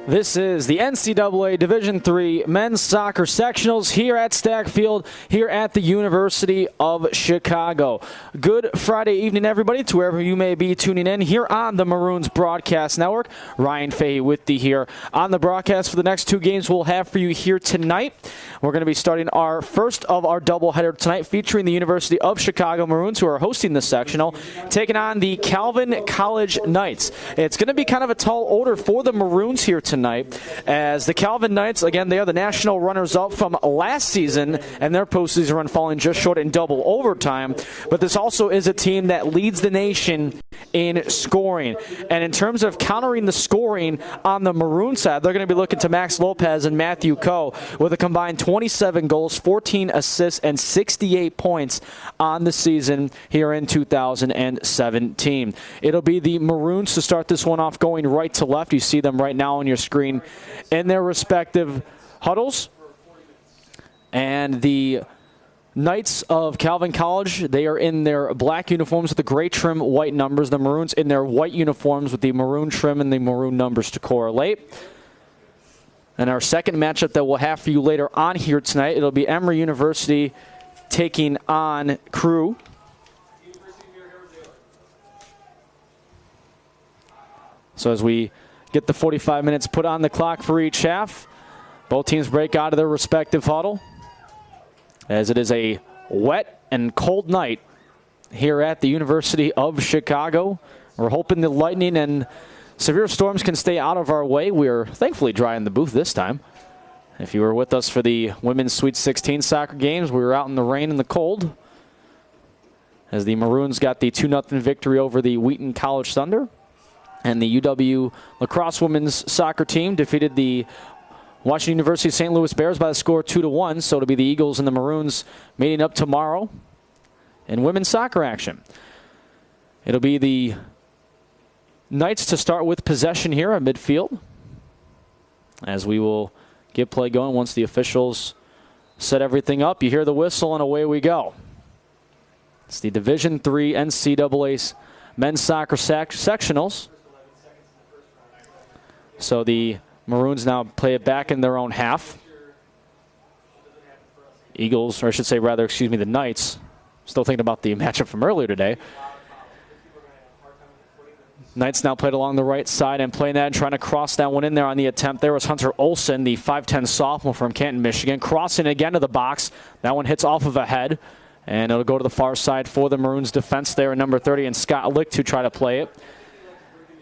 This is the NCAA Division III Men's Soccer Sectionals here at Stack Field, here at the University of Chicago. Good Friday evening, everybody, to wherever you may be tuning in here on the Maroons Broadcast Network. Ryan Fahey with you here on the broadcast for the next two games we'll have for you here tonight. We're going to be starting our first of our doubleheader tonight, featuring the University of Chicago Maroons, who are hosting the sectional, taking on the Calvin College Knights. It's going to be kind of a tall order for the Maroons here tonight, as the Calvin Knights, again, they are the national runners-up from last season, and their postseason run falling just short in double overtime. But this also is a team that leads the nation in scoring. And in terms of countering the scoring on the Maroon side, they're going to be looking to Max Lopez and Matthew Coe with a combined 27 goals, 14 assists, and 68 points on the season here in 2017. It'll be the Maroons to start this one off, going right to left. You see them right now on your screen in their respective huddles. And the Knights of Calvin College, they are in their black uniforms with the gray trim, white numbers. The Maroons in their white uniforms with the maroon trim and the maroon numbers to correlate. And our second matchup that we'll have for you later on here tonight, it'll be Emory University taking on Crew. So as we get the 45 minutes put on the clock for each half, both teams break out of their respective huddle, as it is a wet and cold night here at the University of Chicago. We're hoping the lightning and severe storms can stay out of our way. We're thankfully dry in the booth this time. If you were with us for the Women's Sweet 16 soccer games, we were out in the rain and the cold, as the Maroons got the 2-0 victory over the Wheaton College Thunder. And the UW lacrosse women's soccer team defeated the Washington University St. Louis Bears by the score 2-1. So it'll be the Eagles and the Maroons meeting up tomorrow in women's soccer action. It'll be the Knights to start with possession here at midfield, as we will get play going once the officials set everything up. You hear the whistle and away we go. It's the Division III NCAA men's soccer sectionals. So the Maroons now play it back in their own half. Eagles, or I should say rather, excuse me, the Knights. Still thinking about the matchup from earlier today. Knights now played along the right side and playing that and trying to cross that one in there on the attempt. There was Hunter Olsen, the 5'10 sophomore from Canton, Michigan, crossing again to the box. That one hits off of a head, and it'll go to the far side for the Maroons defense there in number 30, and Scott Lick to try to play it.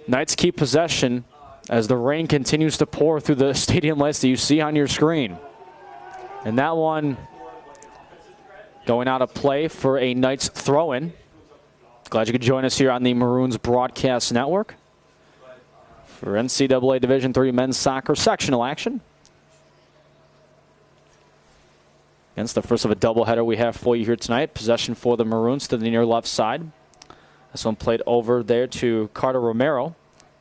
Knights keep possession as the rain continues to pour through the stadium lights that you see on your screen. And that one going out of play for a Knights throw-in. Glad you could join us here on the Maroons Broadcast Network for NCAA Division III men's soccer sectional action. Against the first of a doubleheader we have for you here tonight. Possession for the Maroons to the near left side. This one played over there to Carter Romero.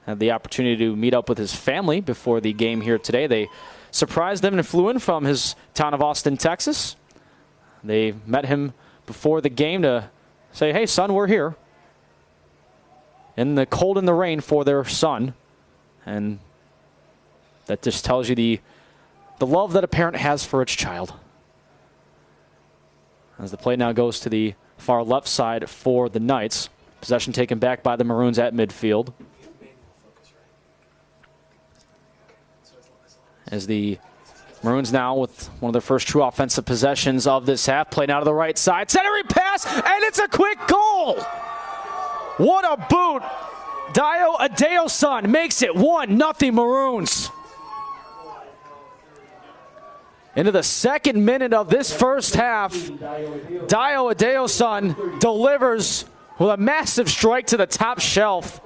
Had the opportunity to meet up with his family before the game here today. They surprised him and flew in from his town of Austin, Texas. They met him before the game to say, hey, son, we're here. In the cold and the rain for their son. And that just tells you the love that a parent has for its child. As the play now goes to the far left side for the Knights. Possession taken back by the Maroons at midfield. As the Maroons now with one of their first true offensive possessions of this half. Playing out of the right side. Centering pass, and it's a quick goal. What a boot. Dio Adeosun makes it 1-0 Maroons. Into the second minute of this first half, Dio Adeosun delivers with a massive strike to the top shelf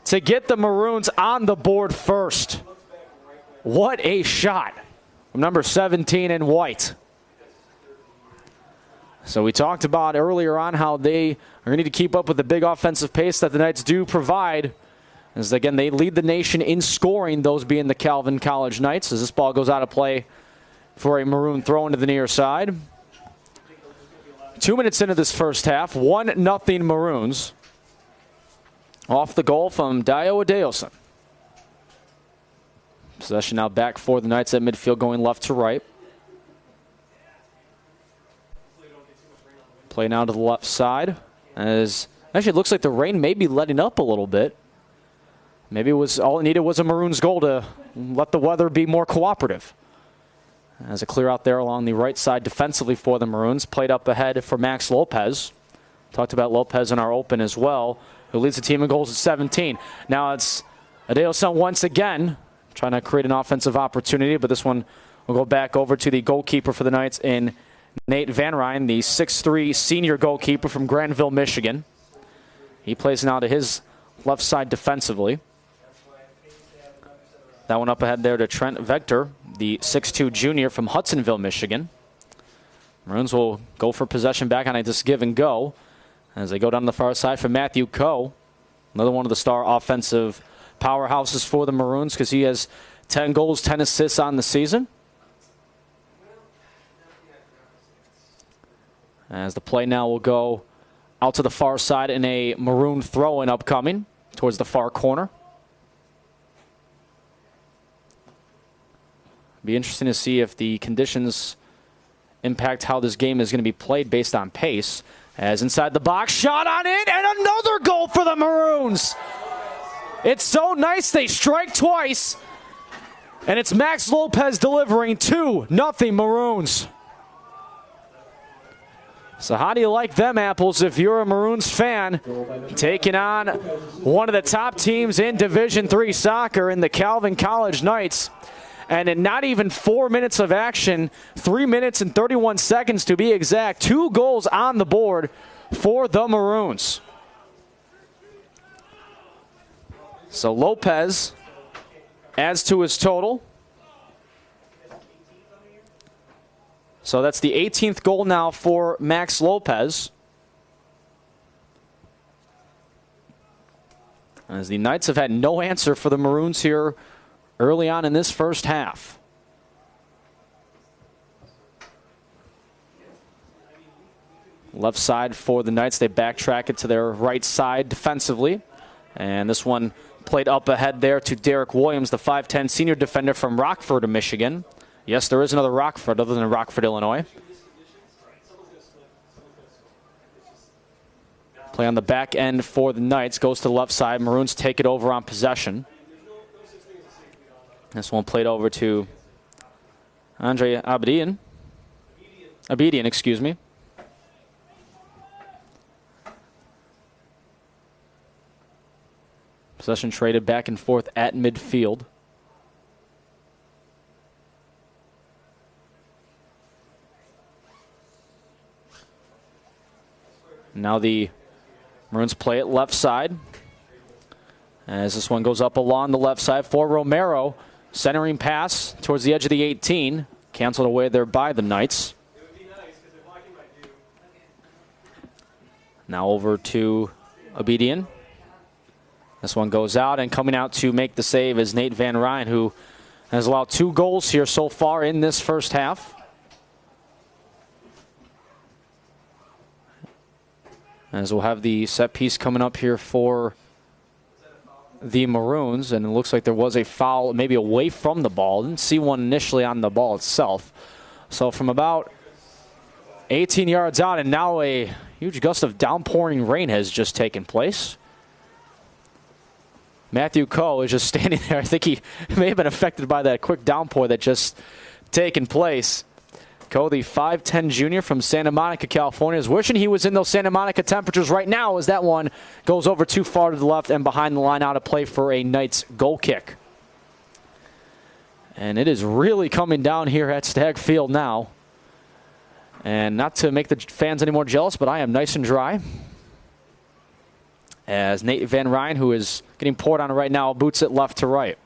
to get the Maroons on the board first. What a shot from number 17 in white. So we talked about earlier on how they are going to need to keep up with the big offensive pace that the Knights do provide. As again, they lead the nation in scoring, those being the Calvin College Knights, as this ball goes out of play for a Maroon throw into the near side. 2 minutes into this first half, 1-0 Maroons. Off the goal from Dio Adeosun. Possession now back for the Knights at midfield, going left to right. Play now to the left side. Actually, it looks like the rain may be letting up a little bit. Maybe all it needed was a Maroons goal to let the weather be more cooperative. As a clear out there along the right side defensively for the Maroons. Played up ahead for Max Lopez. Talked about Lopez in our open as well, who leads the team in goals at 17. Now it's Adeosun once again trying to create an offensive opportunity, but this one will go back over to the goalkeeper for the Knights in Nate Van Ryn, the 6'3" senior goalkeeper from Granville, Michigan. He plays now to his left side defensively. That one up ahead there to Trent Vector, the 6'2" junior from Hudsonville, Michigan. Maroons will go for possession back on a just give and go as they go down the far side for Matthew Coe. Another one of the star offensive powerhouses for the Maroons because he has 10 goals, 10 assists on the season. As the play now will go out to the far side in a Maroon throw-in upcoming towards the far corner. Be interesting to see if the conditions impact how this game is going to be played based on pace. As inside the box, shot on it, and another goal for the Maroons. It's so nice they strike twice, and it's Max Lopez delivering 2-0 Maroons. So how do you like them apples if you're a Maroons fan, taking on one of the top teams in Division III soccer in the Calvin College Knights? And in not even 4 minutes of action, 3 minutes and 31 seconds to be exact, 2 goals on the board for the Maroons. So Lopez adds to his total. So that's the 18th goal now for Max Lopez. As the Knights have had no answer for the Maroons here early on in this first half. Left side for the Knights. They backtrack it to their right side defensively. And this one played up ahead there to Derek Williams, the 5'10" senior defender from Rockford, Michigan. Yes, there is another Rockford other than Rockford, Illinois. Play on the back end for the Knights. Goes to the left side. Maroons take it over on possession. This one played over to Andre Abedian, excuse me. Possession traded back and forth at midfield. Now the Maroons play it left side. As this one goes up along the left side for Romero. Centering pass towards the edge of the 18. Canceled away there by the Knights. Now over to Abedian. This one goes out, and coming out to make the save is Nate Van Ryn, who has allowed 2 goals here so far in this first half. As we'll have the set piece coming up here for the Maroons, and it looks like there was a foul maybe away from the ball. Didn't see one initially on the ball itself. So from about 18 yards out, and now a huge gust of downpouring rain has just taken place. Matthew Coe is just standing there. I think he may have been affected by that quick downpour that just taken place. Coe, the 5'10" junior from Santa Monica, California, is wishing he was in those Santa Monica temperatures right now as that one goes over too far to the left and behind the line out of play for a Knights goal kick. And it is really coming down here at Stagg Field now. And not to make the fans any more jealous, but I am nice and dry. As Nate Van Ryn, who is getting poured on right now, boots it left to right.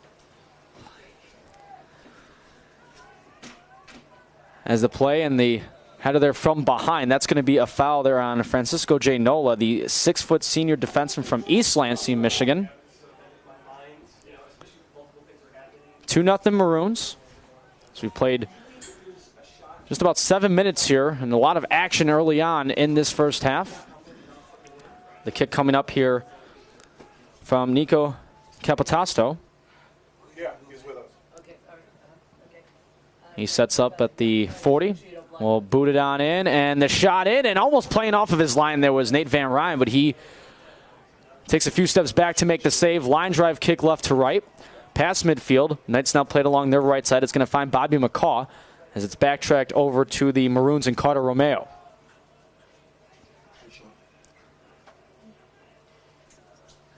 As the play and the header there from behind, that's going to be a foul there on Francisco J. Nola, the 6' senior defenseman from East Lansing, Michigan. 2-0 Maroons. So we played just about 7 minutes here and a lot of action early on in this first half. The kick coming up here from Nico Capitasto. Yeah, he's with us. Okay. He sets up at the 40. We'll boot it on in, and the shot in, and almost playing off of his line there was Nate Van Ryn, but he takes a few steps back to make the save. Line drive kick left to right. Past midfield. Knights now played along their right side. It's going to find Bobby McCaw as it's backtracked over to the Maroons and Carter Romeo.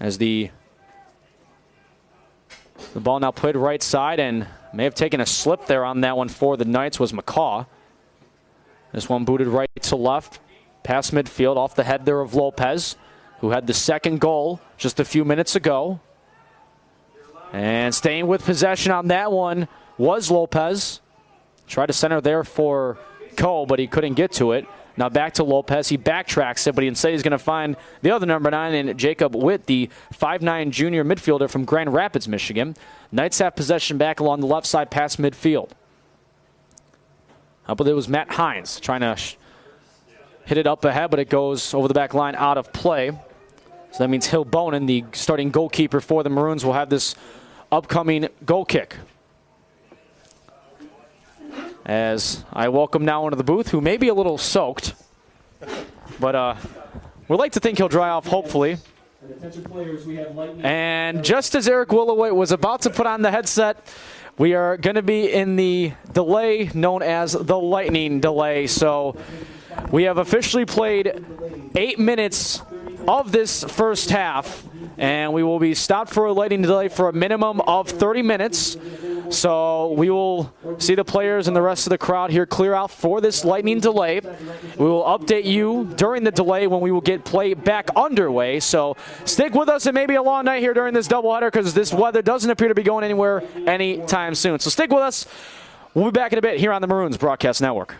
As the ball now played right side, and may have taken a slip there on that one for the Knights was McCaw. This one booted right to left, past midfield, off the head there of Lopez, who had the second goal just a few minutes ago. And staying with possession on that one was Lopez. Tried to center there for Cole, but he couldn't get to it. Now back to Lopez. He backtracks it, but instead he's going to find the other number 9 in Jacob Witt, the 5'9 junior midfielder from Grand Rapids, Michigan. Knights have possession back along the left side past midfield. But it was Matt Hines trying to hit it up ahead, but it goes over the back line out of play. So that means Hill Bonin, the starting goalkeeper for the Maroons, will have this upcoming goal kick. As I welcome now into the booth, who may be a little soaked, but we'd like to think he'll dry off, hopefully. And just as Eric Willoway was about to put on the headset, we are going to be in the delay known as the lightning delay. So we have officially played 8 minutes of this first half, and we will be stopped for a lightning delay for a minimum of 30 minutes. So we will see the players and the rest of the crowd here clear out for this lightning delay. We will update you during the delay when we will get play back underway. So stick with us. It may be a long night here during this doubleheader because this weather doesn't appear to be going anywhere anytime soon. So stick with us. We'll be back in a bit here on the Maroons Broadcast Network.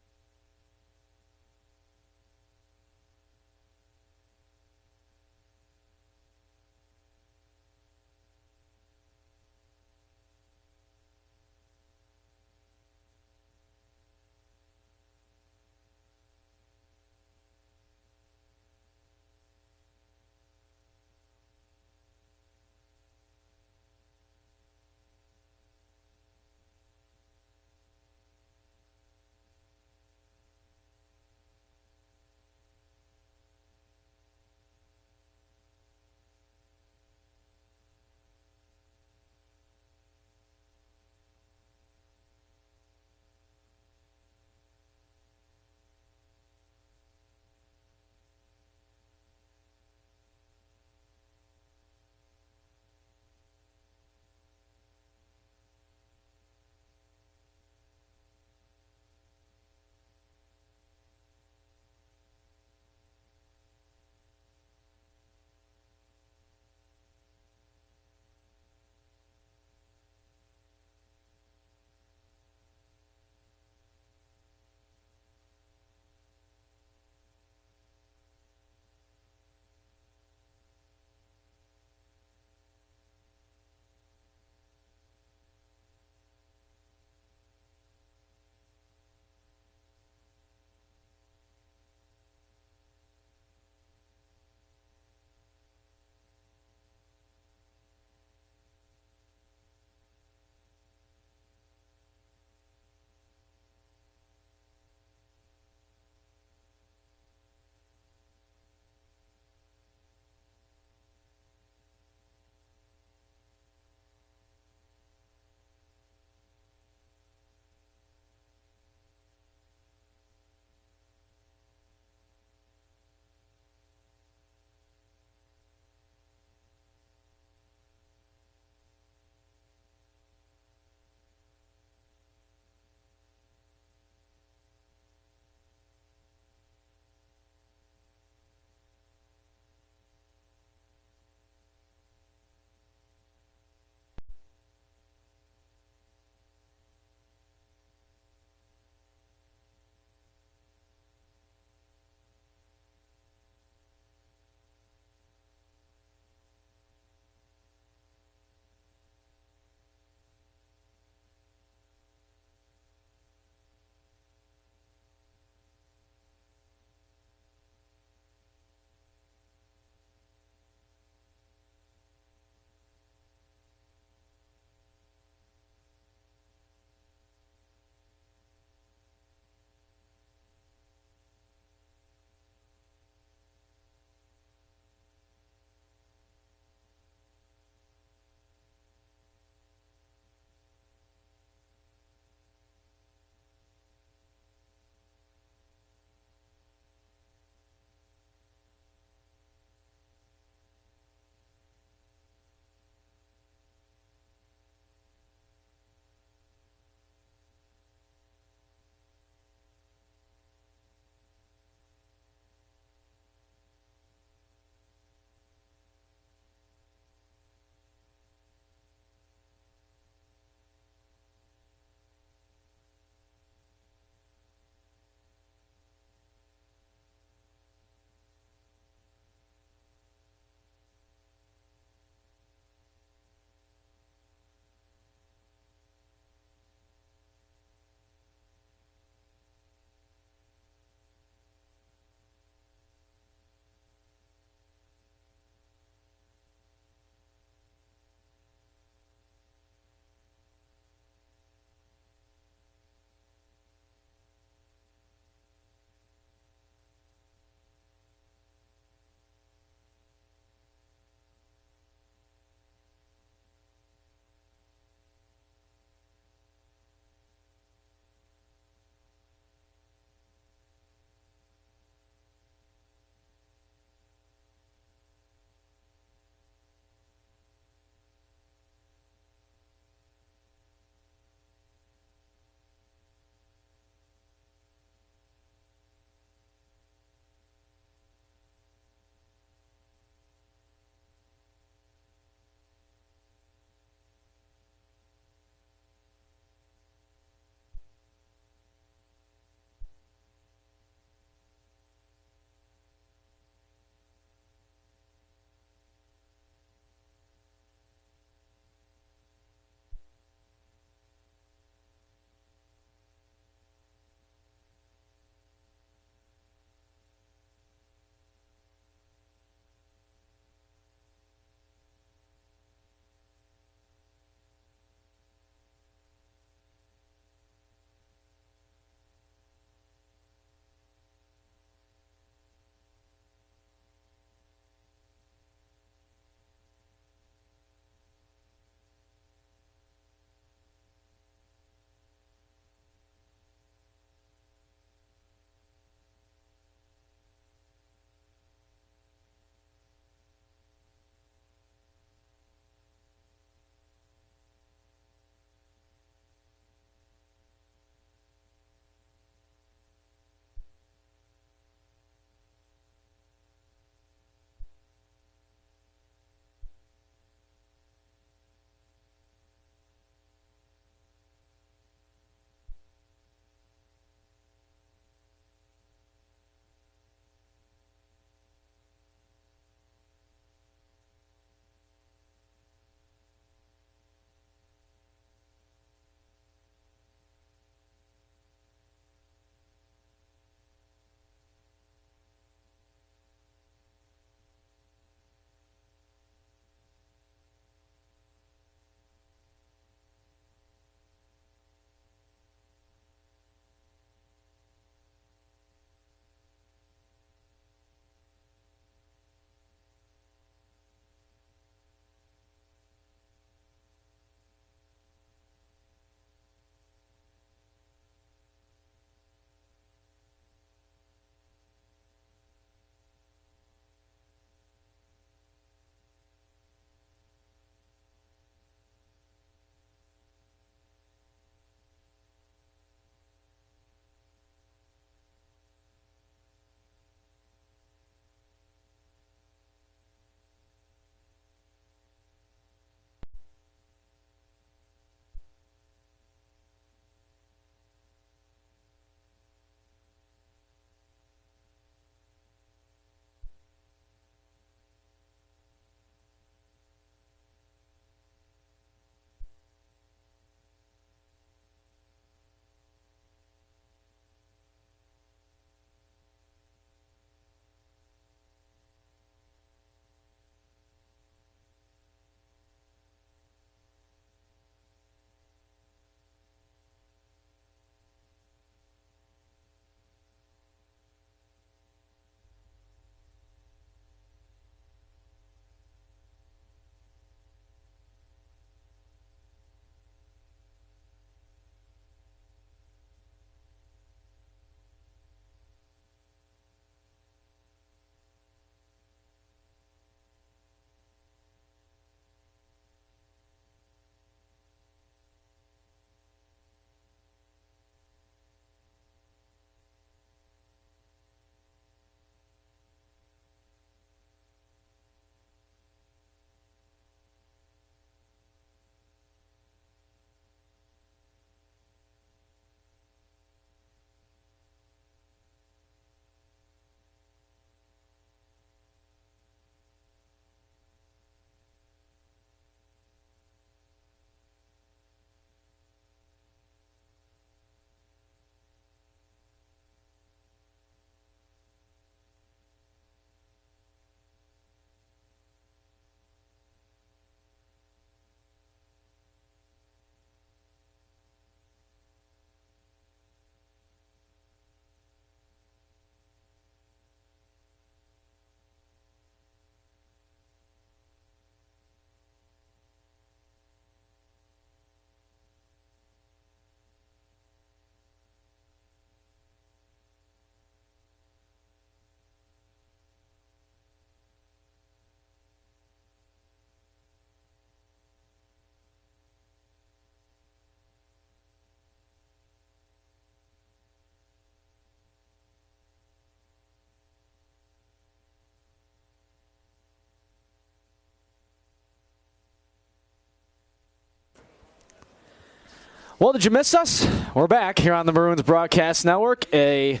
Well, did you miss us? We're back here on the Maroons Broadcast Network. A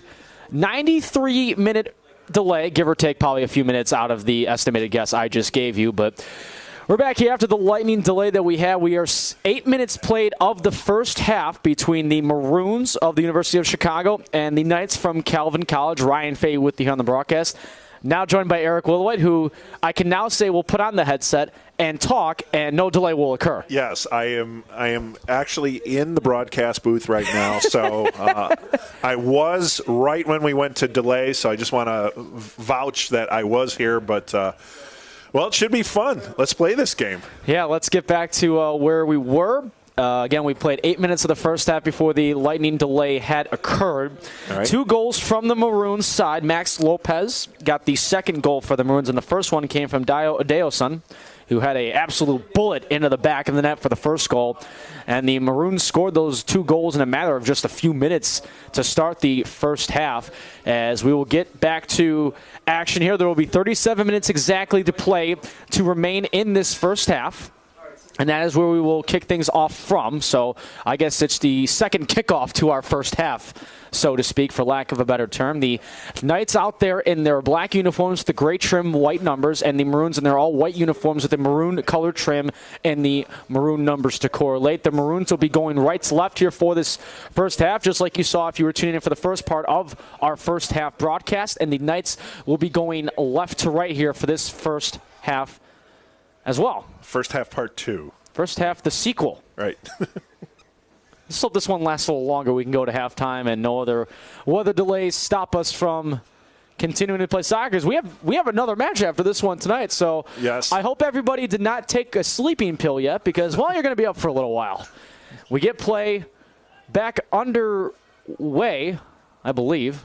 93-minute delay, give or take probably a few minutes out of the estimated guess I just gave you. But we're back here after the lightning delay that we had. We are 8 minutes played of the first half between the Maroons of the University of Chicago and the Knights from Calvin College. Ryan Fay with you on the broadcast. Now joined by Eric Willowite, who I can now say will put on the headset and talk, and no delay will occur. Yes, I am actually in the broadcast booth right now. So I was right when we went to delay, so I just want to vouch that I was here. But, well, it should be fun. Let's play this game. Yeah, let's get back to where we were. Again, we played 8 minutes of the first half before the lightning delay had occurred. Right. 2 goals from the Maroons side. Max Lopez got the second goal for the Maroons, and the first one came from Dio Adeosun, who had an absolute bullet into the back of the net for the first goal. And the Maroons scored those 2 goals in a matter of just a few minutes to start the first half. As we will get back to action here, there will be 37 minutes exactly to play to remain in this first half. And that is where we will kick things off from. So I guess it's the second kickoff to our first half, so to speak, for lack of a better term. The Knights out there in their black uniforms, the gray trim, white numbers, and the Maroons in their all-white uniforms with the maroon color trim and the maroon numbers to correlate. The Maroons will be going right to left here for this first half, just like you saw if you were tuning in for the first part of our first half broadcast. And the Knights will be going left to right here for this first half as well. First half, part 2. First half, the sequel. Right. Let's hope this one lasts a little longer. We can go to halftime and no other weather delays stop us from continuing to play soccer. We have another match after this one tonight, so yes. I hope everybody did not take a sleeping pill yet because, well, you're going to be up for a little while. We get play back underway, I believe.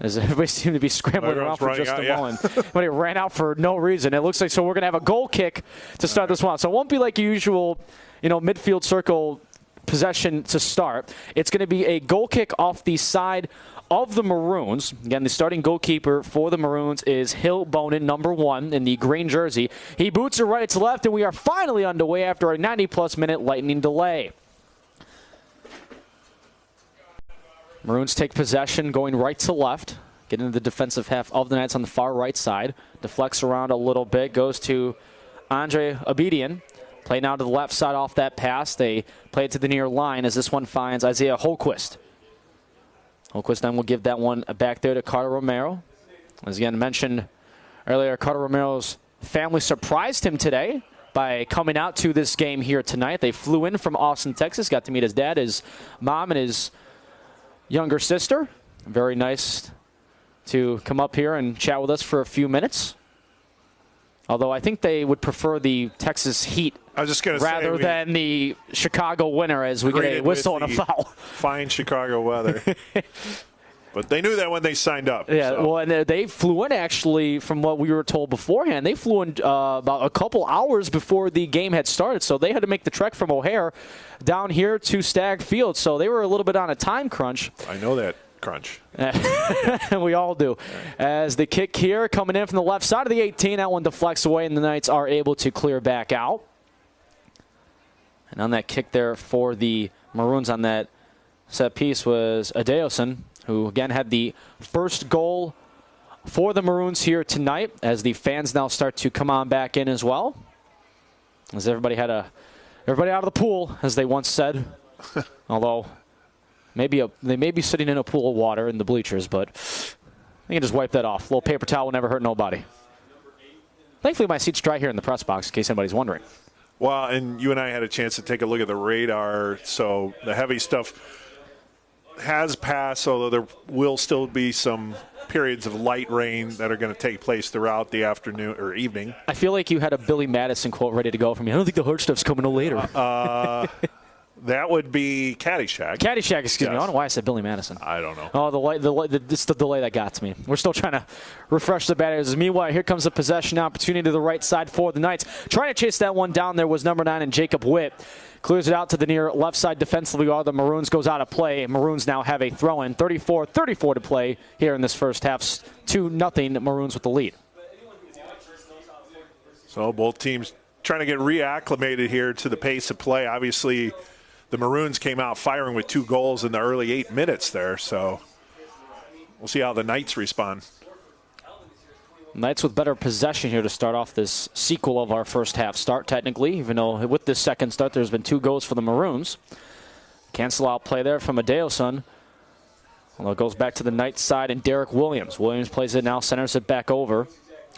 As everybody seemed to be scrambling around for just a moment. Everybody ran out for no reason. It looks like so we're going to have a goal kick to start this one. So it won't be like your usual, midfield circle possession to start. It's going to be a goal kick off the side of the Maroons. Again, the starting goalkeeper for the Maroons is Hill Bonin, number 1 in the green jersey. He boots it right to left, and we are finally underway after a 90-plus minute lightning delay. Maroons take possession, going right to left. Get into the defensive half of the Knights on the far right side. Deflects around a little bit. Goes to Andre Abedian. Play now to the left side off that pass. They play it to the near line as this one finds Isaiah Holquist. Holquist then will give that one back there to Carter Romero. As again mentioned earlier, Carter Romero's family surprised him today by coming out to this game here tonight. They flew in from Austin, Texas. Got to meet his dad, his mom, and his younger sister. Very nice to come up here and chat with us for a few minutes. Although I think they would prefer the Texas Heat rather than the Chicago winter as we get a whistle and a foul. Fine Chicago weather. But they knew that when they signed up. Yeah, so. Well, and they flew in, actually, from what we were told beforehand. They flew in about a couple hours before the game had started, so they had to make the trek from O'Hare down here to Stagg Field. So they were a little bit on a time crunch. I know that crunch. We all do. As the kick here coming in from the left side of the 18, that one deflects away, and the Knights are able to clear back out. And on that kick there for the Maroons on that set piece was Adeosun, who again had the first goal for the Maroons here tonight, as the fans now start to come on back in as well. As everybody out of the pool, as they once said. Although they may be sitting in a pool of water in the bleachers, but they can just wipe that off. A little paper towel will never hurt nobody. Thankfully, my seat's dry here in the press box, in case anybody's wondering. Well, and you and I had a chance to take a look at the radar, so the heavy stuff has passed, although there will still be some periods of light rain that are going to take place throughout the afternoon or evening. I feel like you had a Billy Madison quote ready to go from me. I don't think the hard stuff's coming till later. That would be Caddyshack. Caddyshack, excuse me. I don't know why I said Billy Madison. I don't know. Oh, it's the delay that got to me. We're still trying to refresh the batteries. Meanwhile, here comes a possession opportunity to the right side for the Knights. Trying to chase that one down there was number 9 and Jacob Witt. Clears it out to the near left side defensively while the Maroons goes out of play. Maroons now have a throw-in. 34 to play here in this first half. 2-0 Maroons with the lead. So both teams trying to get reacclimated here to the pace of play. Obviously, the Maroons came out firing with 2 goals in the early 8 minutes there. So we'll see how the Knights respond. Knights with better possession here to start off this sequel of our first half start, technically, even though with this second start there's been 2 goals for the Maroons. Cancel out play there from Adeosun. Although it goes back to the Knights side and Derek Williams. Williams plays it now, centers it back over.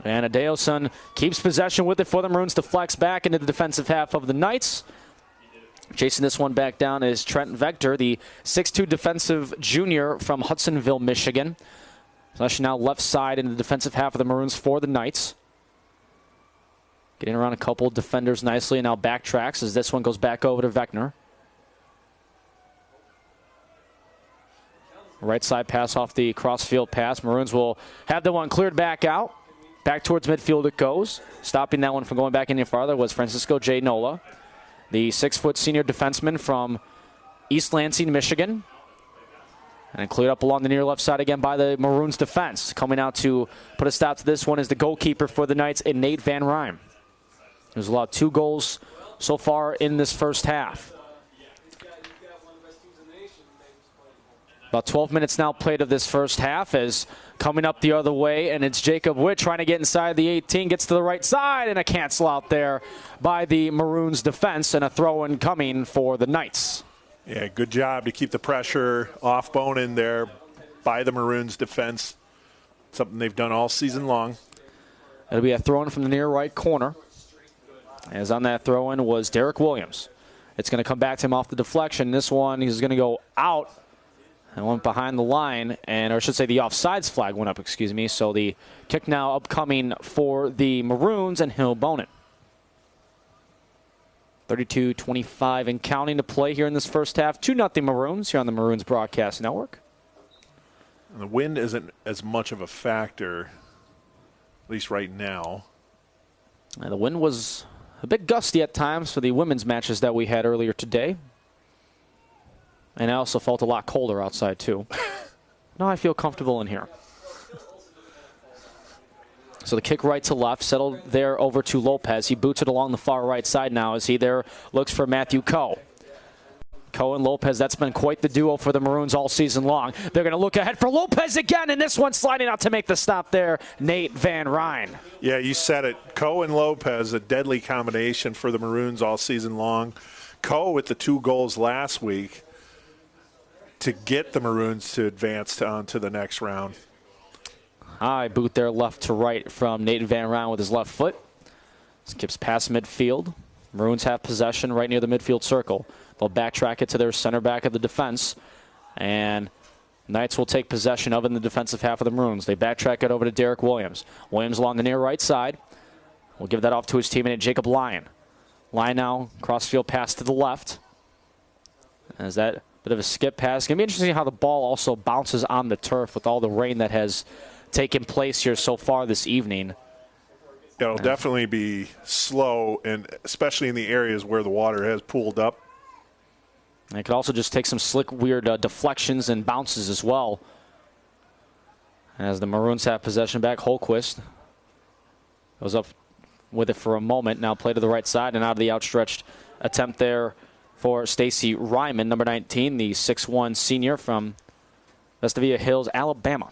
And Adeosun keeps possession with it for the Maroons to flex back into the defensive half of the Knights. Chasing this one back down is Trent Vector, the 6'2 defensive junior from Hudsonville, Michigan. Possession now left side in the defensive half of the Maroons for the Knights. Getting around a couple defenders nicely and now backtracks as this one goes back over to Vector. Right side pass off the crossfield pass. Maroons will have the one cleared back out. Back towards midfield it goes. Stopping that one from going back any farther was Francisco J. Nola, the 6-foot senior defenseman from East Lansing, Michigan. And cleared up along the near left side again by the Maroons defense. Coming out to put a stop to this one is the goalkeeper for the Knights, Nate Van Rijn. He's allowed 2 goals so far in this first half. About 12 minutes now played of this first half as coming up the other way, and it's Jacob Witt trying to get inside the 18, gets to the right side, and a cancel out there by the Maroons defense, and a throw-in coming for the Knights. Yeah, good job to keep the pressure off Bonin there by the Maroons defense. Something they've done all season long. It'll be a throw-in from the near right corner. As on that throw-in was Derek Williams. It's going to come back to him off the deflection. This one, he's going to go out and went behind the line, or I should say the offsides flag went up, excuse me. So the kick now upcoming for the Maroons, and he'll bone it. 32-25 and counting to play here in this first half. 2-0 Maroons here on the Maroons Broadcast Network. And the wind isn't as much of a factor, at least right now. And the wind was a bit gusty at times for the women's matches that we had earlier today. And I also felt a lot colder outside, too. Now I feel comfortable in here. So the kick right to left, settled there over to Lopez. He boots it along the far right side now as he there looks for Matthew Coe. Coe and Lopez, that's been quite the duo for the Maroons all season long. They're going to look ahead for Lopez again, and this one sliding out to make the stop there, Nate Van Rijn. Yeah, you said it. Coe and Lopez, a deadly combination for the Maroons all season long. Coe with the 2 goals last week to get the Maroons to advance on to the next round. High boot there left to right from Nate Van Rijn with his left foot. Skips past midfield. Maroons have possession right near the midfield circle. They'll backtrack it to their center back of the defense. And Knights will take possession of it in the defensive half of the Maroons. They backtrack it over to Derek Williams. Williams along the near right side. We'll give that off to his teammate Jacob Lyon. Lyon now, crossfield pass to the left. As that bit of a skip pass. It's going to be interesting how the ball also bounces on the turf with all the rain that has taken place here so far this evening. It'll definitely be slow, and especially in the areas where the water has pooled up. And it could also just take some slick, weird deflections and bounces as well. As the Maroons have possession back, Holquist goes up with it for a moment. Now play to the right side and out of the outstretched attempt there for Stacy Ryman, number 19, the 6'1 senior from Vestavia Hills, Alabama.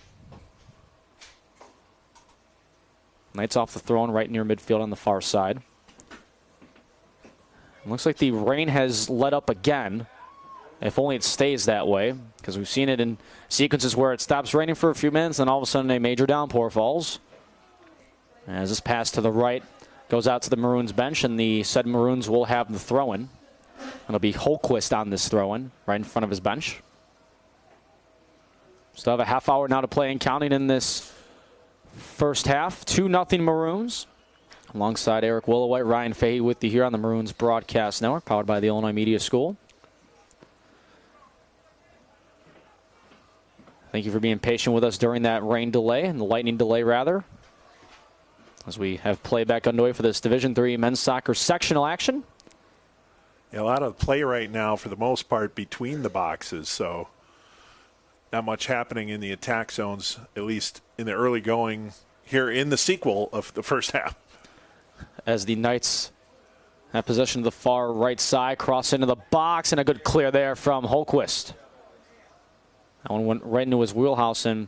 Knights off the throw-in right near midfield on the far side. It looks like the rain has let up again, if only it stays that way, because we've seen it in sequences where it stops raining for a few minutes and all of a sudden a major downpour falls. As this pass to the right goes out to the Maroons bench, and the said Maroons will have the throw-in. It'll be Holquist on this throw-in right in front of his bench. Still have a half hour now to play and counting in this first half. 2-0 Maroons. Alongside Eric Willowhite, Ryan Fahey with you here on the Maroons Broadcast Network, powered by the Illinois Media School. Thank you for being patient with us during that rain delay, and the lightning delay rather, as we have play back underway for this Division III men's soccer sectional action. Yeah, a lot of play right now, for the most part, between the boxes, so not much happening in the attack zones, at least in the early going here in the sequel of the first half. As the Knights That possession to the far right side, cross into the box, and a good clear there from Holquist. That one went right into his wheelhouse, and,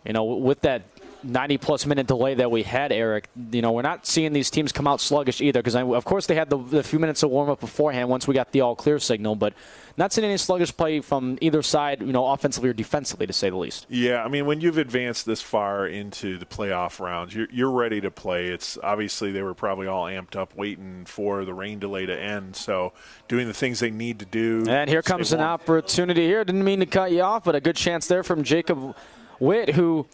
you know, with that 90-plus minute delay that we had, Eric, you know, we're not seeing these teams come out sluggish either, because, of course, they had the few minutes of warm-up beforehand once we got the all-clear signal, but not seeing any sluggish play from either side, you know, offensively or defensively, to say the least. Yeah, I mean, when you've advanced this far into the playoff rounds, you're ready to play. It's obviously they were probably all amped up waiting for the rain delay to end, so doing the things they need to do. And here comes an opportunity here. Didn't mean to cut you off, but a good chance there from Jacob Witt, who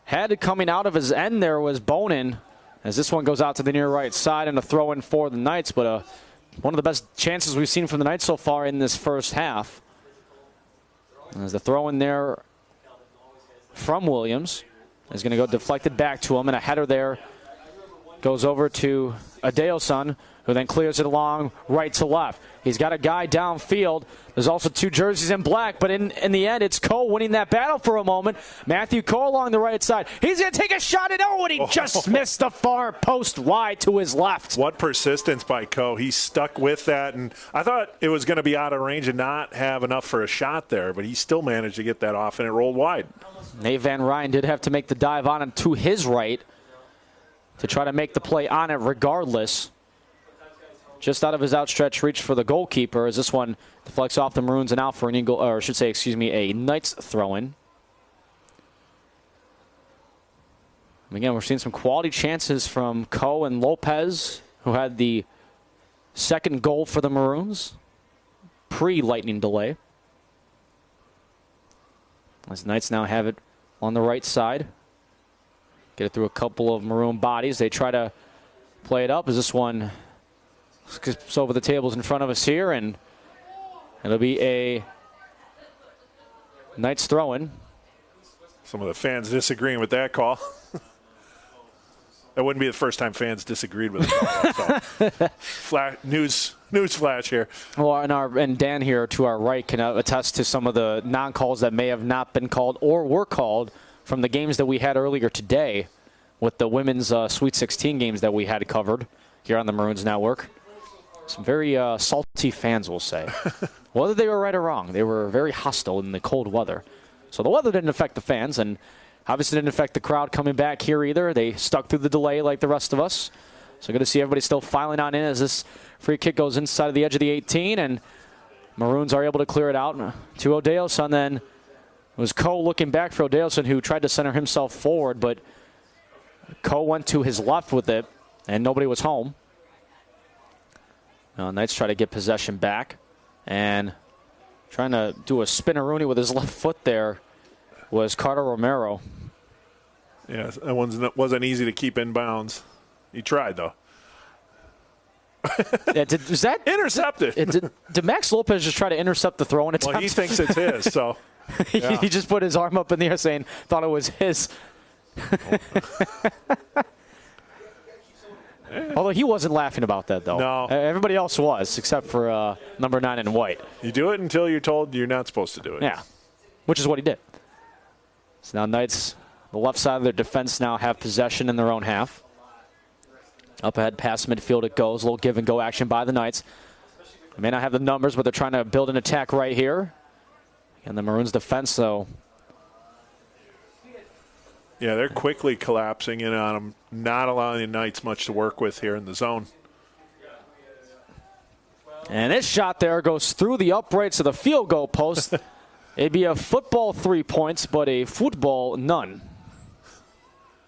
had it coming out of his end there was Bonin, as this one goes out to the near right side and a throw in for the Knights, but one of the best chances we've seen from the Knights so far in this first half. As the throw in there from Williams is going to go deflected back to him, and a header there goes over to Adeosun, who then clears it along right to left. He's got a guy downfield. There's also two jerseys in black, but in the end, it's Cole winning that battle for a moment. Matthew Cole along the right side. He's going to take a shot at Owen. He just missed the far post wide to his left. What persistence by Cole. He stuck with that, and I thought it was going to be out of range and not have enough for a shot there, but he still managed to get that off, and it rolled wide. Nate Van Ryn did have to make the dive on it to his right to try to make the play on it regardless. Just out of his outstretched reach for the goalkeeper as this one deflects off the Maroons and out for an Eagle, or I should say, excuse me, a Knights throw-in. Again, we're seeing some quality chances from Coe and Lopez, who had the second goal for the Maroons pre-lightning delay. As Knights now have it on the right side. Get it through a couple of Maroon bodies. They try to play it up as this one skips over the tables in front of us here, and it'll be a Knights throw-in. Some of the fans disagreeing with that call. That wouldn't be the first time fans disagreed with it. So. News flash here. Well, and Dan here to our right can attest to some of the non-calls that may have not been called or were called from the games that we had earlier today with the women's Sweet 16 games that we had covered here on the Maroons Network. Some very salty fans, will say. Whether they were right or wrong, they were very hostile in the cold weather. So the weather didn't affect the fans, and obviously didn't affect the crowd coming back here either. They stuck through the delay like the rest of us. So good to see everybody still filing on in as this free kick goes inside of the edge of the 18, and Maroons are able to clear it out to Odeosun. Then it was Coe looking back for Odeosun, who tried to center himself forward, but Coe went to his left with it, and nobody was home. Knights try to get possession back, and trying to do a spinneroonie with his left foot there was Carter Romero. Yeah, that one wasn't easy to keep in bounds. He tried, though. Yeah, was that intercepted? Did Max Lopez just try to intercept the throw-in attempt? Well, he thinks it's his, so. Yeah. He just put his arm up in the air saying, thought it was his. Although he wasn't laughing about that, though. No. Everybody else was, except for number 9 in white. You do it until you're told you're not supposed to do it. Yeah, which is what he did. So now Knights, the left side of their defense, now have possession in their own half. Up ahead, past midfield it goes. A little give-and-go action by the Knights. They may not have the numbers, but they're trying to build an attack right here. And the Maroons' defense, though. Yeah, they're quickly collapsing in on them, not allowing the Knights much to work with here in the zone. And this shot there goes through the uprights of the field goal post. It'd be a football 3 points, but a football none.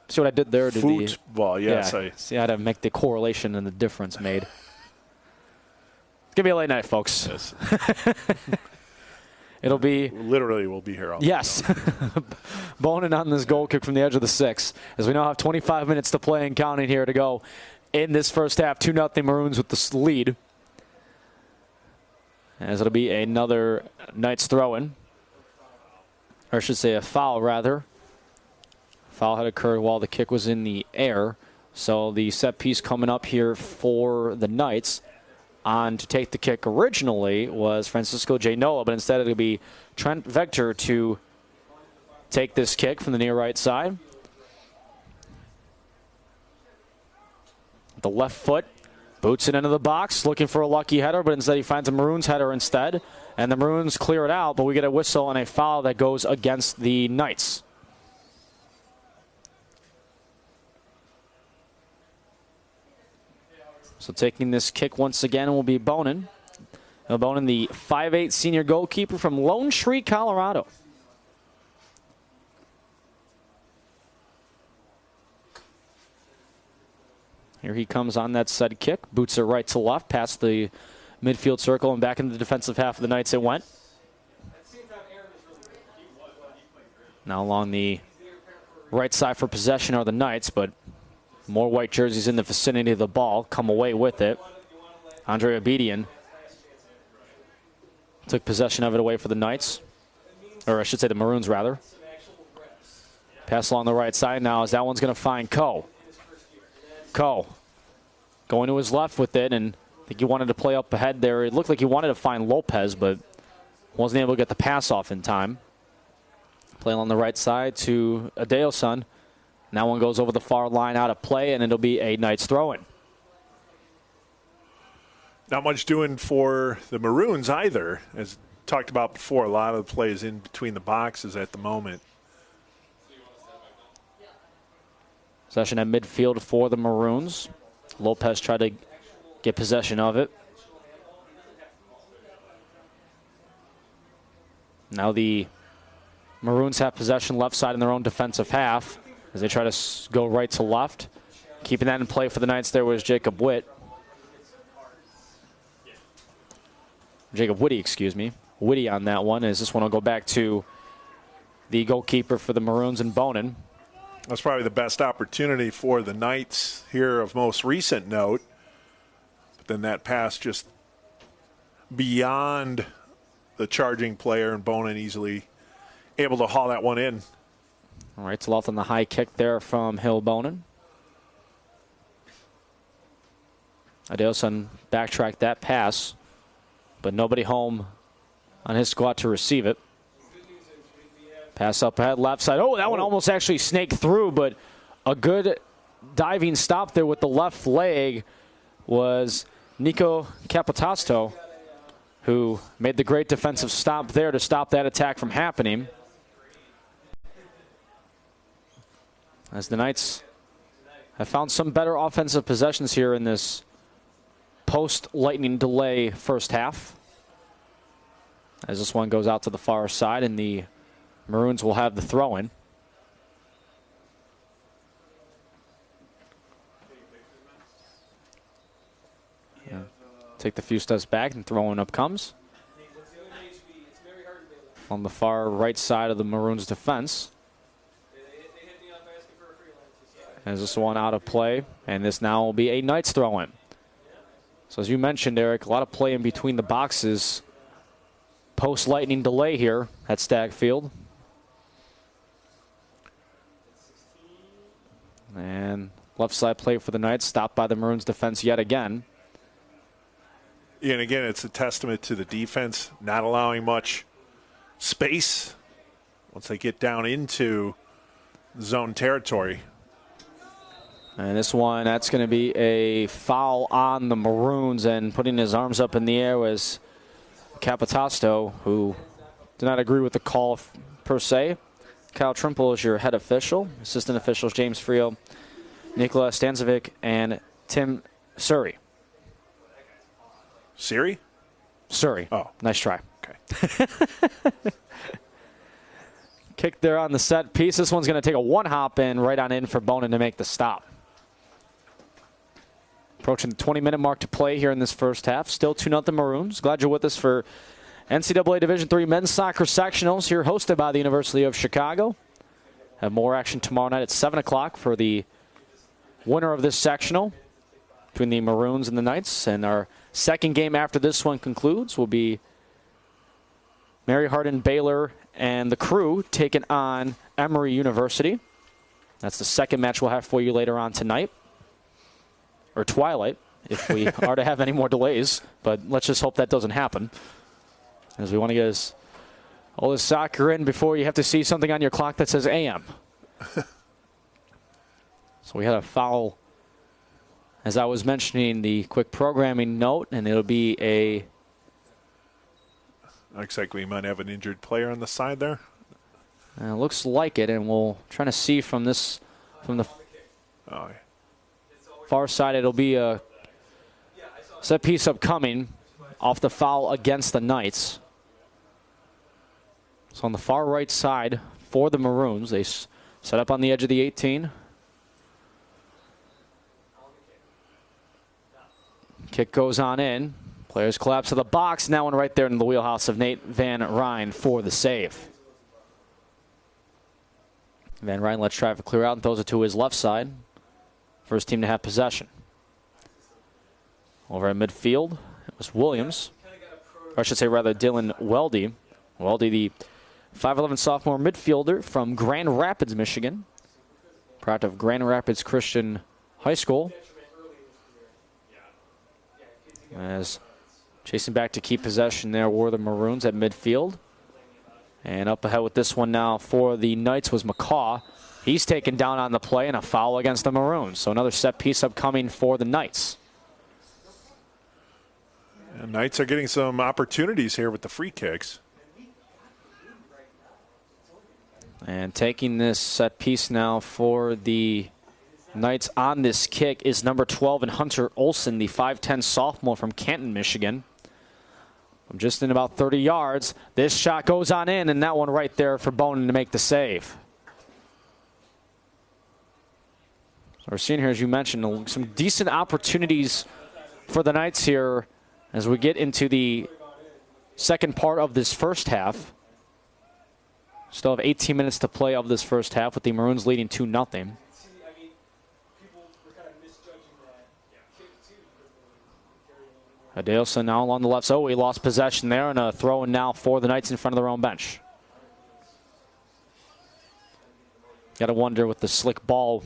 See what I did there? Football, yes. Yeah, see how to make the correlation and the difference made. It's going to be a late night, folks. Yes. It'll be... Literally, we'll be here all yes. Bonin on this goal kick from the edge of the 6. As we now have 25 minutes to play and counting here to go in this first half. 2-0 Maroons with the lead. As it'll be another Knights throw-in. Or I should say a foul, rather. Foul had occurred while the kick was in the air. So the set piece coming up here for the Knights. On to take the kick originally was Francisco J. Noah, but instead it'll be Trent Vector to take this kick from the near right side. The left foot Boots it into the box, looking for a lucky header, but instead he finds a Maroons header instead. And the Maroons clear it out, but we get a whistle and a foul that goes against the Knights. So taking this kick once again will be Bonin. Bonin, the 5'8" senior goalkeeper from Lone Tree, Colorado. Here he comes on that said kick. Boots it right to left, past the midfield circle and back into the defensive half of the Knights it went. Now along the right side for possession are the Knights, but more white jerseys in the vicinity of the ball come away with it. Andre Abedian took possession of it away for the Knights, or I should say the Maroons rather. Pass along the right side now as that one's going to find Coe. Coe going to his left with it, and I think he wanted to play up ahead there. It looked like he wanted to find Lopez, but wasn't able to get the pass off in time. Play along the right side to Adeosun. That one goes over the far line out of play, and it'll be a Knights throw-in. Not much doing for the Maroons either. As talked about before, a lot of the plays in between the boxes at the moment. Possession at midfield for the Maroons. Lopez tried to get possession of it. Now the Maroons have possession left side in their own defensive half as they try to go right to left. Keeping that in play for the Knights there was Jacob Whitty, excuse me. Whitty on that one, as this one will go back to the goalkeeper for the Maroons and Bonin. That's probably the best opportunity for the Knights here of most recent note. But then that pass just beyond the charging player, and Bonin easily able to haul that one in. All right, to left on the high kick there from Hill Bonin. Adeosun backtracked that pass, but nobody home on his squad to receive it. Pass up ahead, left side. Oh, that one almost actually snaked through, but a good diving stop there with the left leg was Nico Capitasto, who made the great defensive stop there to stop that attack from happening. As the Knights have found some better offensive possessions here in this post-lightning delay first half. As this one goes out to the far side, and the Maroons will have the throw-in. Yeah. Take the few steps back, and throwing up comes. On the far right side of the Maroons' defense. As this one out of play, and this now will be a Knights throw-in. So as you mentioned, Eric, a lot of play in between the boxes. Post-lightning delay here at Stagg Field. And left side play for the Knights, stopped by the Maroons defense yet again. Yeah, and again, it's a testament to the defense not allowing much space once they get down into zone territory. And this one, that's going to be a foul on the Maroons, and putting his arms up in the air was Capitasto, who did not agree with the call per se. Kyle Trimple is your head official. Assistant officials James Frio, Nikola Stanzovic, and Tim Surrey. Siri? Surrey. Oh. Nice try. Okay. Kick there on the set piece. This one's going to take a one-hop in, right on in for Bonin to make the stop. Approaching the 20-minute mark to play here in this first half. Still 2-0 Maroons. Glad you're with us for NCAA Division III Men's Soccer Sectionals here, hosted by the University of Chicago. Have more action tomorrow night at 7 o'clock for the winner of this sectional between the Maroons and the Knights. And our second game after this one concludes will be Mary Hardin Baylor and the Crew taking on Emory University. That's the second match we'll have for you later on tonight. Or twilight, if we are to have any more delays. But let's just hope that doesn't happen, as we want to get all this soccer in before you have to see something on your clock that says AM. So we had a foul As I was mentioning, the quick programming note, and it'll be a... Looks like we might have an injured player on the side there. Looks like it, and we'll try to see from the far side. It'll be a set piece upcoming off the foul against the Knights. So on the far right side for the Maroons, they set up on the edge of the 18. Kick goes on in. Players collapse to the box. Now one right there in the wheelhouse of Nate Van Ryn for the save. Van Ryn lets traffic clear out and throws it to his left side. First team to have possession. Over at midfield, it was Williams. Or I should say rather Dylan Weldy. Weldy, the 5'11 sophomore midfielder from Grand Rapids, Michigan. Product of Grand Rapids Christian High School. As chasing back to keep possession there were the Maroons at midfield. And up ahead with this one now for the Knights was McCaw. He's taken down on the play and a foul against the Maroons. So another set piece upcoming for the Knights. And Knights are getting some opportunities here with the free kicks. And taking this set piece now for the Knights on this kick is number 12 and Hunter Olson, the 5'10 sophomore from Canton, Michigan. From just in about 30 yards, this shot goes on in, and that one right there for Bonin to make the save. So we're seeing here, as you mentioned, some decent opportunities for the Knights here as we get into the second part of this first half. Still have 18 minutes to play of this first half with the Maroons leading 2-0. Adelson now along the left side. Oh, he lost possession there, and a throw in now for the Knights in front of their own bench. Got to wonder with the slick ball,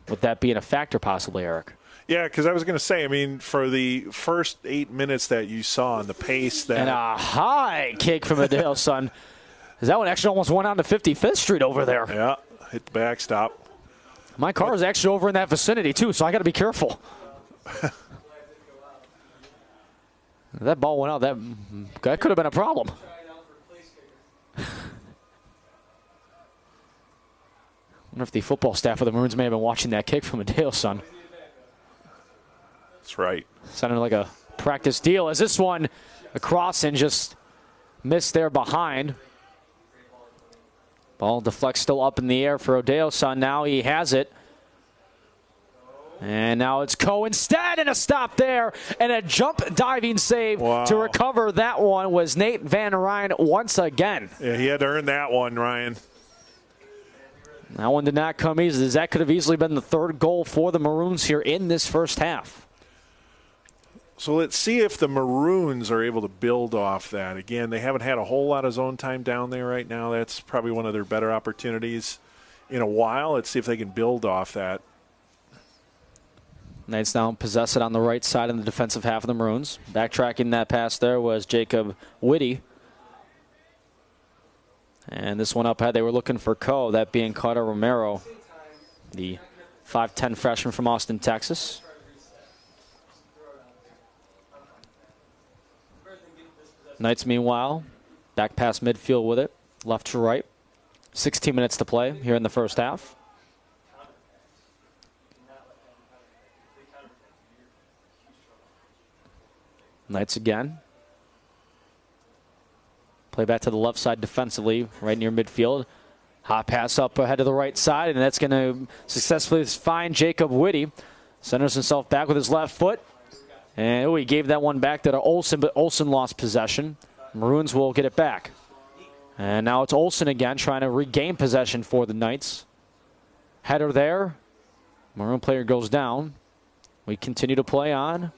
would that being a factor possibly, Eric? Yeah, because I was going to say, I mean, for the first 8 minutes that you saw and the pace that... And a high kick from Adelson. That one actually almost went on to 55th Street over there. Yeah, hit the backstop. My car is actually over in that vicinity, too, so I got to be careful. That ball went out. That could have been a problem. I wonder if the football staff of the Maroons may have been watching that kick from Adelson. That's right. Sounded like a practice deal as this one across and just missed there behind. Ball deflects still up in the air for Adelson. Now he has it. And now it's Coe instead, and a stop there, and a jump diving save to recover that one was Nate Van Ryn once again. Yeah, he had to earn that one, Ryan. That one did not come easy. That could have easily been the third goal for the Maroons here in this first half. So let's see if the Maroons are able to build off that. Again, they haven't had a whole lot of zone time down there right now. That's probably one of their better opportunities in a while. Let's see if they can build off that. Knights now possess it on the right side in the defensive half of the Maroons. Backtracking that pass there was Jacob Whitty. And this one up ahead, they were looking for Coe, that being Carter Romero, the 5'10 freshman from Austin, Texas. Knights, meanwhile, back past midfield with it, left to right. 16 minutes to play here in the first half. Knights again. Play back to the left side defensively, right near midfield. Hot pass up ahead to the right side, and that's going to successfully find Jacob Whitty. Centers himself back with his left foot. And he gave that one back to Olsen, but Olsen lost possession. Maroons will get it back. And now it's Olsen again trying to regain possession for the Knights. Header there. Maroon player goes down. We continue to play on.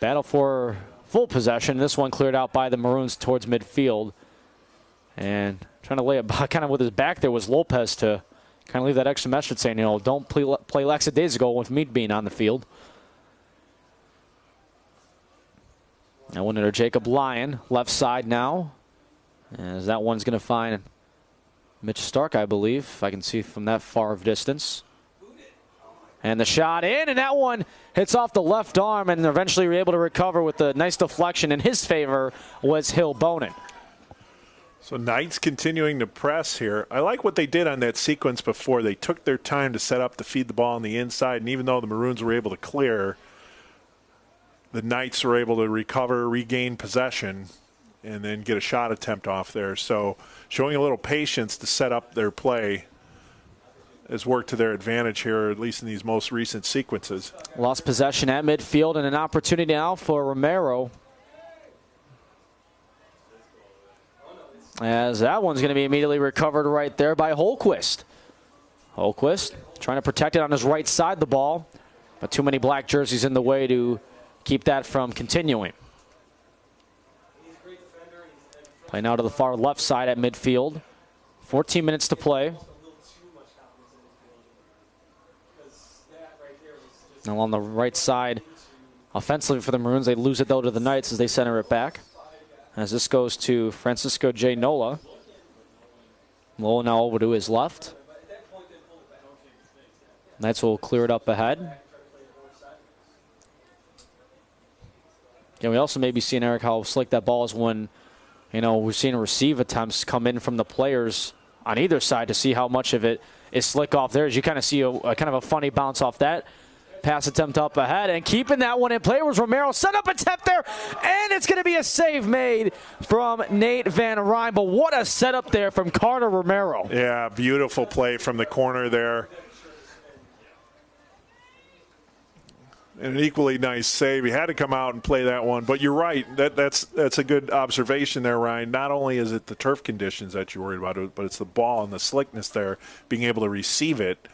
Battle for full possession. This one cleared out by the Maroons towards midfield. And trying to lay it kind of with his back there was Lopez to kind of leave that extra message saying, you know, don't play lackadaisical with me being on the field. Now one under Jacob Lyon, left side now. As that one's going to find Mitch Stark, I believe, if I can see from that far of distance. And the shot in, and that one hits off the left arm, and eventually we're able to recover with a nice deflection. In his favor was Hill Bonin. So Knights continuing to press here. I like what they did on that sequence before. They took their time to set up to feed the ball on the inside, and even though the Maroons were able to clear, the Knights were able to recover, regain possession, and then get a shot attempt off there. So showing a little patience to set up their play has worked to their advantage here, at least in these most recent sequences. Lost possession at midfield and an opportunity now for Romero. As that one's going to be immediately recovered right there by Holquist. Holquist trying to protect it on his right side, the ball, but too many black jerseys in the way to keep that from continuing. Play now to the far left side at midfield. 14 minutes to play. Now on the right side, offensively for the Maroons, they lose it though to the Knights as they center it back. As this goes to Francisco J. Nola. Nola now over to his left. Knights will clear it up ahead. And we also may be seeing, Eric, how slick that ball is when, we're seeing receive attempts come in from the players on either side to see how much of it is slick off there. As you kind of see a kind of a funny bounce off that pass attempt up ahead, and keeping that one in play was Romero. Set up attempt there, and it's going to be a save made from Nate Van Ryn. But what a setup there from Carter Romero. Yeah, beautiful play from the corner there. And an equally nice save. He had to come out and play that one. But you're right. That's a good observation there, Ryan. Not only is it the turf conditions that you're worried about, but it's the ball and the slickness there, being able to receive it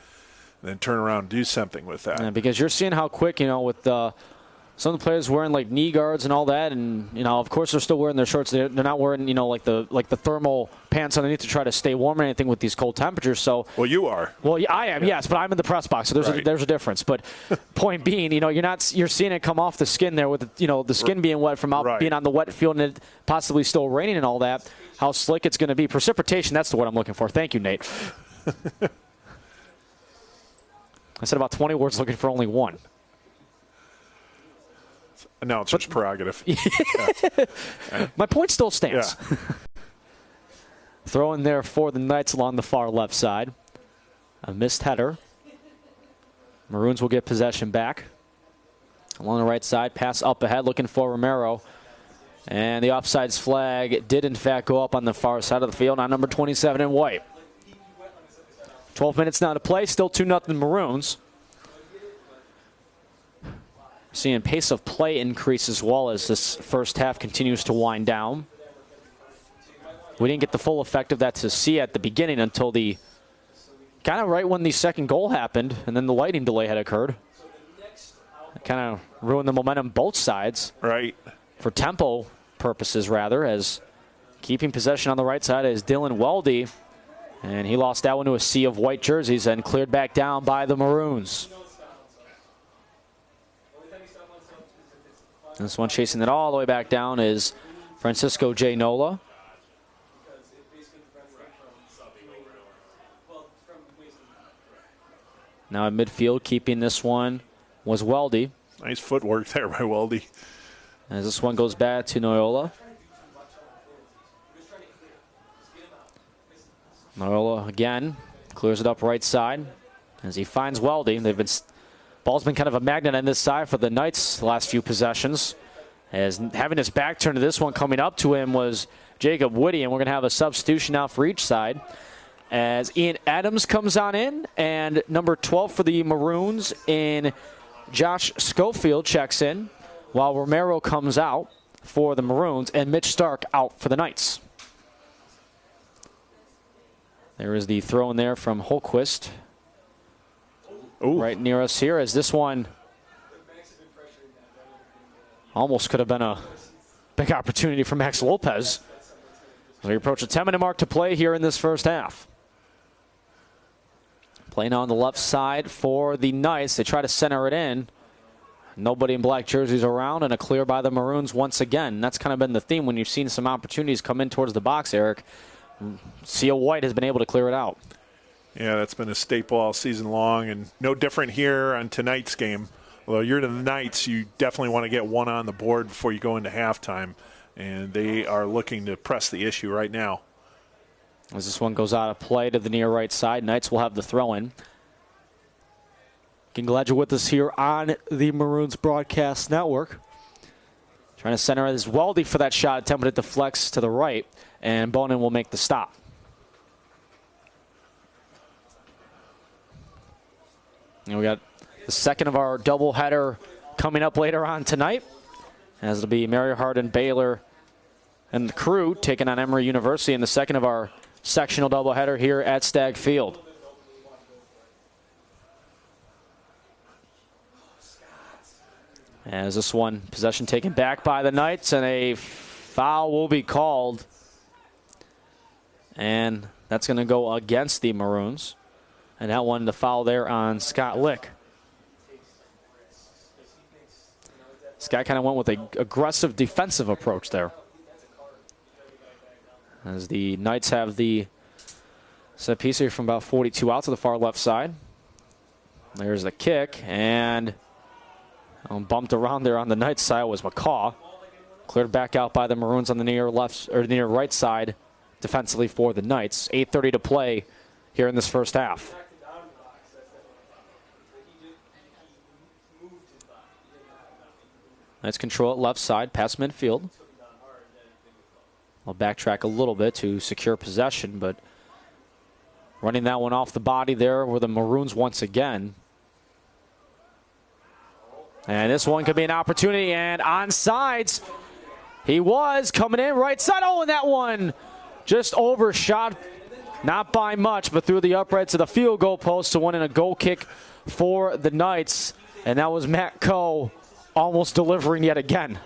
and then turn around and do something with that. Yeah, because you're seeing how quick, with some of the players wearing like knee guards and all that, and of course they're still wearing their shorts. They're not wearing like the thermal pants underneath to try to stay warm or anything with these cold temperatures. So you are. Well, I am, yes, but I'm in the press box, so there's a difference. But point being, you're seeing it come off the skin there with the skin being wet from out being on the wet field and it possibly still raining and all that. How slick it's going to be. Precipitation, that's the word I'm looking for. Thank you, Nate. I said about 20 words looking for only one. Announcer's prerogative. My point still stands. Yeah. Throw in there for the Knights along the far left side. A missed header. Maroons will get possession back. Along the right side, pass up ahead looking for Romero. And the offsides flag did in fact go up on the far side of the field on number 27 in white. 12 minutes now to play, still 2-0 Maroons. Seeing pace of play increase as well as this first half continues to wind down. We didn't get the full effect of that to see at the beginning until the kind of right when the second goal happened, and then the lighting delay had occurred. It kind of ruined the momentum both sides. Right. For tempo purposes, rather, as keeping possession on the right side is Dylan Weldy. And he lost that one to a sea of white jerseys and cleared back down by the Maroons. This one chasing it all the way back down is Francisco J. Nola. Now at midfield, keeping this one was Weldy. Nice footwork there by Weldy. As this one goes back to Noyola. Noyola again clears it up right side as he finds Weldy. Ball's been kind of a magnet on this side for the Knights the last few possessions. As having his back turned to this one, coming up to him was Jacob Whitty, and we're going to have a substitution now for each side. As Ian Adams comes on in, and number 12 for the Maroons in Josh Schofield checks in, while Romero comes out for the Maroons, and Mitch Stark out for the Knights. There is the throw in there from Holquist. Ooh. Right near us here, as this one almost could have been a big opportunity for Max Lopez. As we approach the 10-minute mark to play here in this first half. Playing on the left side for the Knights. They try to center it in. Nobody in black jerseys around, and a clear by the Maroons once again. That's kind of been the theme when you've seen some opportunities come in towards the box, Eric. Seal White has been able to clear it out. Yeah, that's been a staple all season long, and no different here on tonight's game. Although you're the Knights, you definitely want to get one on the board before you go into halftime, and they are looking to press the issue right now. As this one goes out of play to the near right side, Knights will have the throw-in. Again, glad you're with us here on the Maroons Broadcast Network. Trying to center it is Weldy for that shot, attempted to flex to the right, and Bonin will make the stop. And we got the second of our doubleheader coming up later on tonight, as it'll be Mary Hardin, Baylor, and the Crew taking on Emory University in the second of our sectional doubleheader here at Stagg Field. As this one, possession taken back by the Knights, and a foul will be called. And that's going to go against the Maroons. And that one, the foul there on Scott Lick. Scott kind of went with an aggressive defensive approach there. As the Knights have the set piece here from about 42 out to the far left side. There's the kick, and bumped around there on the Knights side was McCaw. Cleared back out by the Maroons on the near left or near right side defensively for the Knights. 8:30 to play here in this first half. Knights control it left side past midfield. I'll backtrack a little bit to secure possession, but running that one off the body there were the Maroons once again. And this one could be an opportunity, and onside. He was coming in right side. Oh, and that one just overshot, not by much, but through the upright to the field goal post to win in a goal kick for the Knights. And that was Matt Coe almost delivering yet again.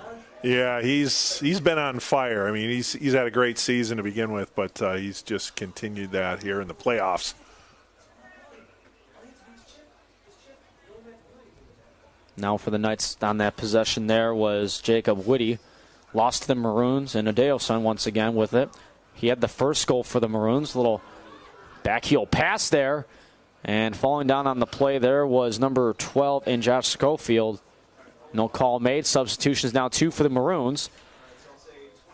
Yeah, he's been on fire. I mean, he's had a great season to begin with, but he's just continued that here in the playoffs. Now for the Knights on that possession there was Jacob Whitty. Lost to the Maroons, and Adeosun once again with it. He had the first goal for the Maroons. Little backheel pass there. And falling down on the play there was number 12 in Josh Schofield. No call made. Substitutions now 2 for the Maroons.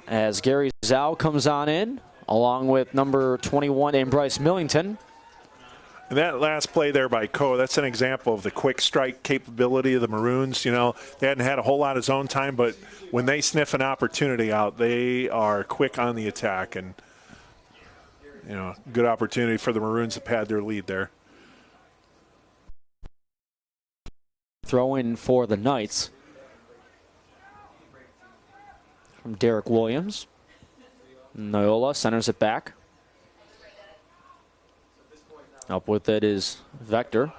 As Gary Zhao comes on in, along with number 21 in Bryce Millington. And that last play there by Coe, that's an example of the quick strike capability of the Maroons. You know, they hadn't had a whole lot of zone time, but when they sniff an opportunity out, they are quick on the attack. And, you know, good opportunity for the Maroons to pad their lead there. Throw in for the Knights from Derek Williams. Noyola centers it back. Up with it is Vector.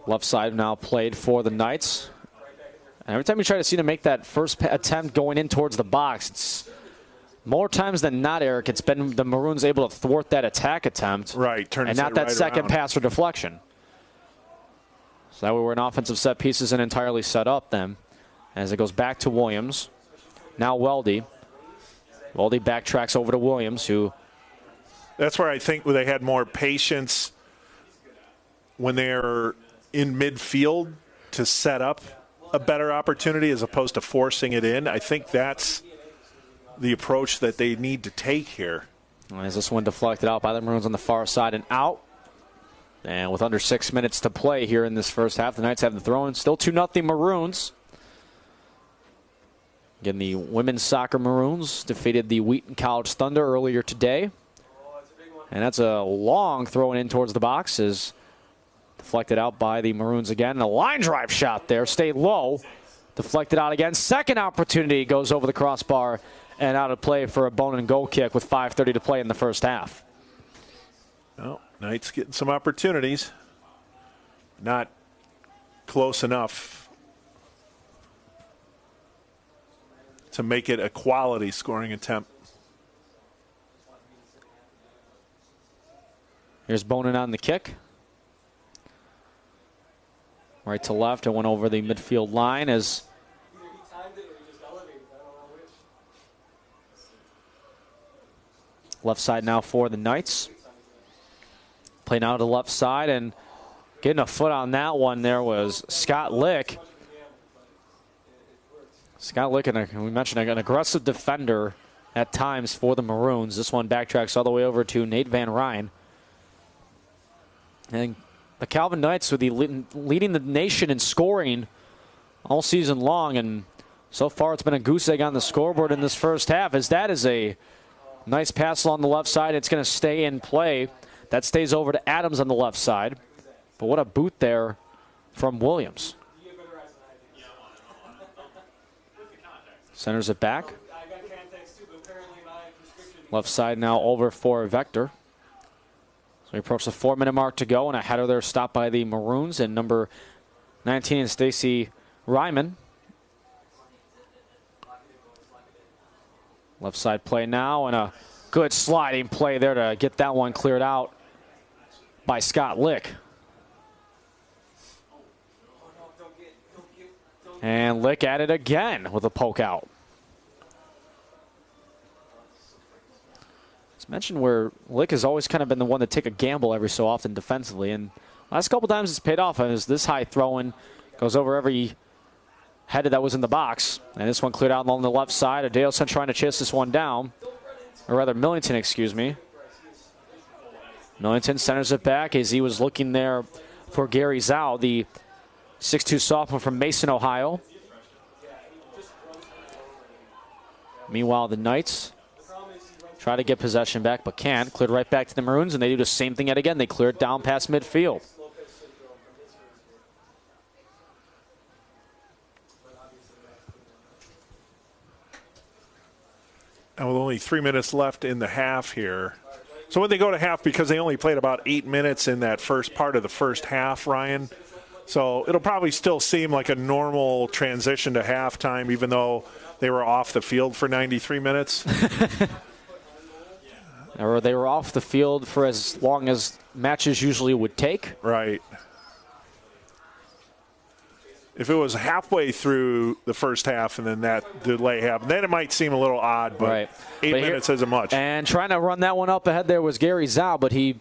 Left side now played for the Knights. And every time you try to see to make that first attempt going in towards the box, it's more times than not, Eric, it's been the Maroons able to thwart that attack attempt. Right, and not that second pass or deflection. So that way we're in offensive set pieces and entirely set up then. As it goes back to Williams. Now Weldy. Weldy backtracks over to Williams, who... That's where I think they had more patience when they're in midfield to set up a better opportunity as opposed to forcing it in. I think that's the approach that they need to take here. As this one deflected out by the Maroons on the far side and out. And with under 6 minutes to play here in this first half, the Knights have the throw-in. Still 2-0 Maroons. Again, the women's soccer Maroons defeated the Wheaton College Thunder earlier today. And that's a long throw in towards the boxes. Deflected out by the Maroons again. And a line drive shot there. Stayed low. Deflected out again. Second opportunity goes over the crossbar and out of play for a Bonin goal kick with 5:30 to play in the first half. Well, Knights getting some opportunities. Not close enough to make it a quality scoring attempt. Here's Bonin on the kick. Right to left. It went over the midfield line as Left side now for the Knights. Play now to the left side, and getting a foot on that one there was Scott Lick. Scott Lick, we mentioned an aggressive defender at times for the Maroons. This one backtracks all the way over to Nate Van Ryn. And the Calvin Knights with leading the nation in scoring all season long, and so far it's been a goose egg on the scoreboard in this first half, as that is a nice pass along the left side. It's going to stay in play. That stays over to Adams on the left side. But what a boot there from Williams. Centers it back. Left side now over for Vector. So we approach the 4-minute mark to go, and a header there stopped by the Maroons, and number 19, Stacy Ryman. Left side play now, and a good sliding play there to get that one cleared out by Scott Lick. And Lick at it again with a poke out. It's mentioned where Lick has always kind of been the one to take a gamble every so often defensively, and last couple times it's paid off as this high throw-in goes over every header that was in the box. And this one cleared out along the left side. Adeosun trying to chase this one down. Or rather, Millington, excuse me. Millington centers it back as he was looking there for Gary Zhao, the 6'2 sophomore from Mason, Ohio. Meanwhile, the Knights try to get possession back, but can't. Cleared right back to the Maroons, and they do the same thing yet again. They clear it down past midfield. And with only 3 minutes left in the half here. So when they go to half, because they only played about 8 minutes in that first part of the first half, Ryan, so it'll probably still seem like a normal transition to halftime, even though they were off the field for 93 minutes. Or they were off the field for as long as matches usually would take. Right. If it was halfway through the first half and then that delay happened, then it might seem a little odd, but right. 8 minutes isn't much. And trying to run that one up ahead there was Gary Zhao, but he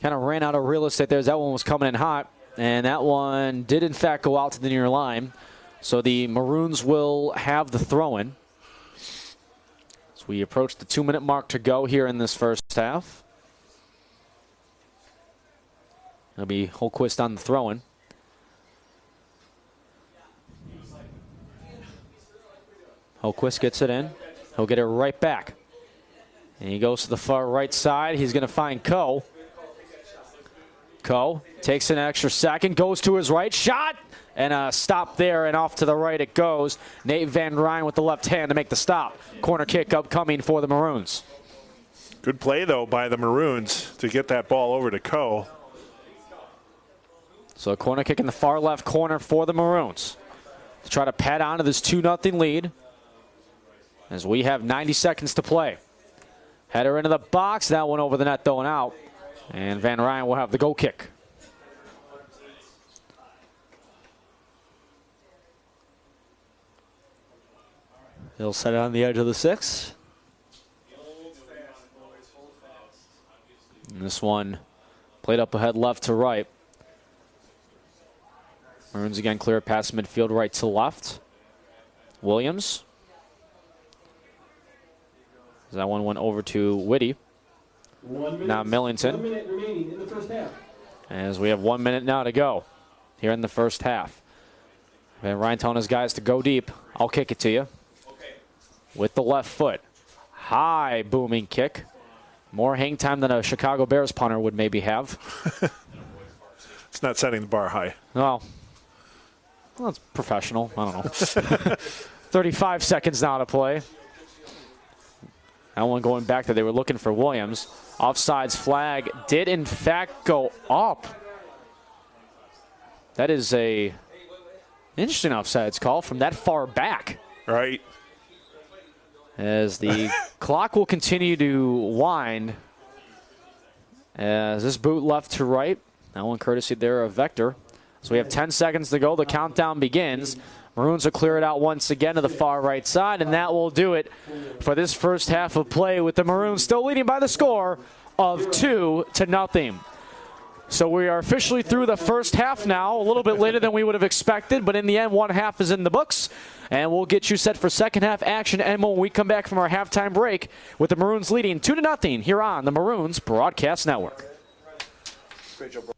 kind of ran out of real estate there as that one was coming in hot. And that one did, in fact, go out to the near line. So the Maroons will have the throw-in. As we approach the 2-minute mark to go here in this first half. It'll be Holquist on the throw-in. Holquist gets it in. He'll get it right back. And he goes to the far right side. He's going to find Coe. Coe takes an extra second, goes to his right, shot, and a stop there, and off to the right it goes. Nate Van Ryn with the left hand to make the stop. Corner kick upcoming for the Maroons. Good play, though, by the Maroons to get that ball over to Coe. So a corner kick in the far left corner for the Maroons to try to pad on to this 2-0 lead as we have 90 seconds to play. Header into the box, that one over the net, though, and out. And Van Ryn will have the goal kick. He'll set it on the edge of the 6. And this one played up ahead left to right. Maroons again clear past midfield right to left. Williams. That one went over to Whitty. Now Millington. 1 minute remaining in the first half. As we have 1 minute now to go here in the first half. Van Ryn telling his guys to go deep. I'll kick it to you. With the left foot. High booming kick. More hang time than a Chicago Bears punter would maybe have. It's not setting the bar high. Well, it's professional. I don't know. 35 seconds now to play. That one going back that they were looking for Williams. Offsides flag did in fact go up. That is a interesting offsides call from that far back. Right. As the clock will continue to wind. As this boot left to right. That one courtesy there of Vector. So we have 10 seconds to go. The countdown begins. Maroons will clear it out once again to the far right side, and that will do it for this first half of play, with the Maroons still leading by the score of 2-0. So we are officially through the first half now, a little bit later than we would have expected, but in the end, one half is in the books, and we'll get you set for second half action and when we come back from our halftime break with the Maroons leading 2-0 here on the Maroons Broadcast Network. Great job, bro.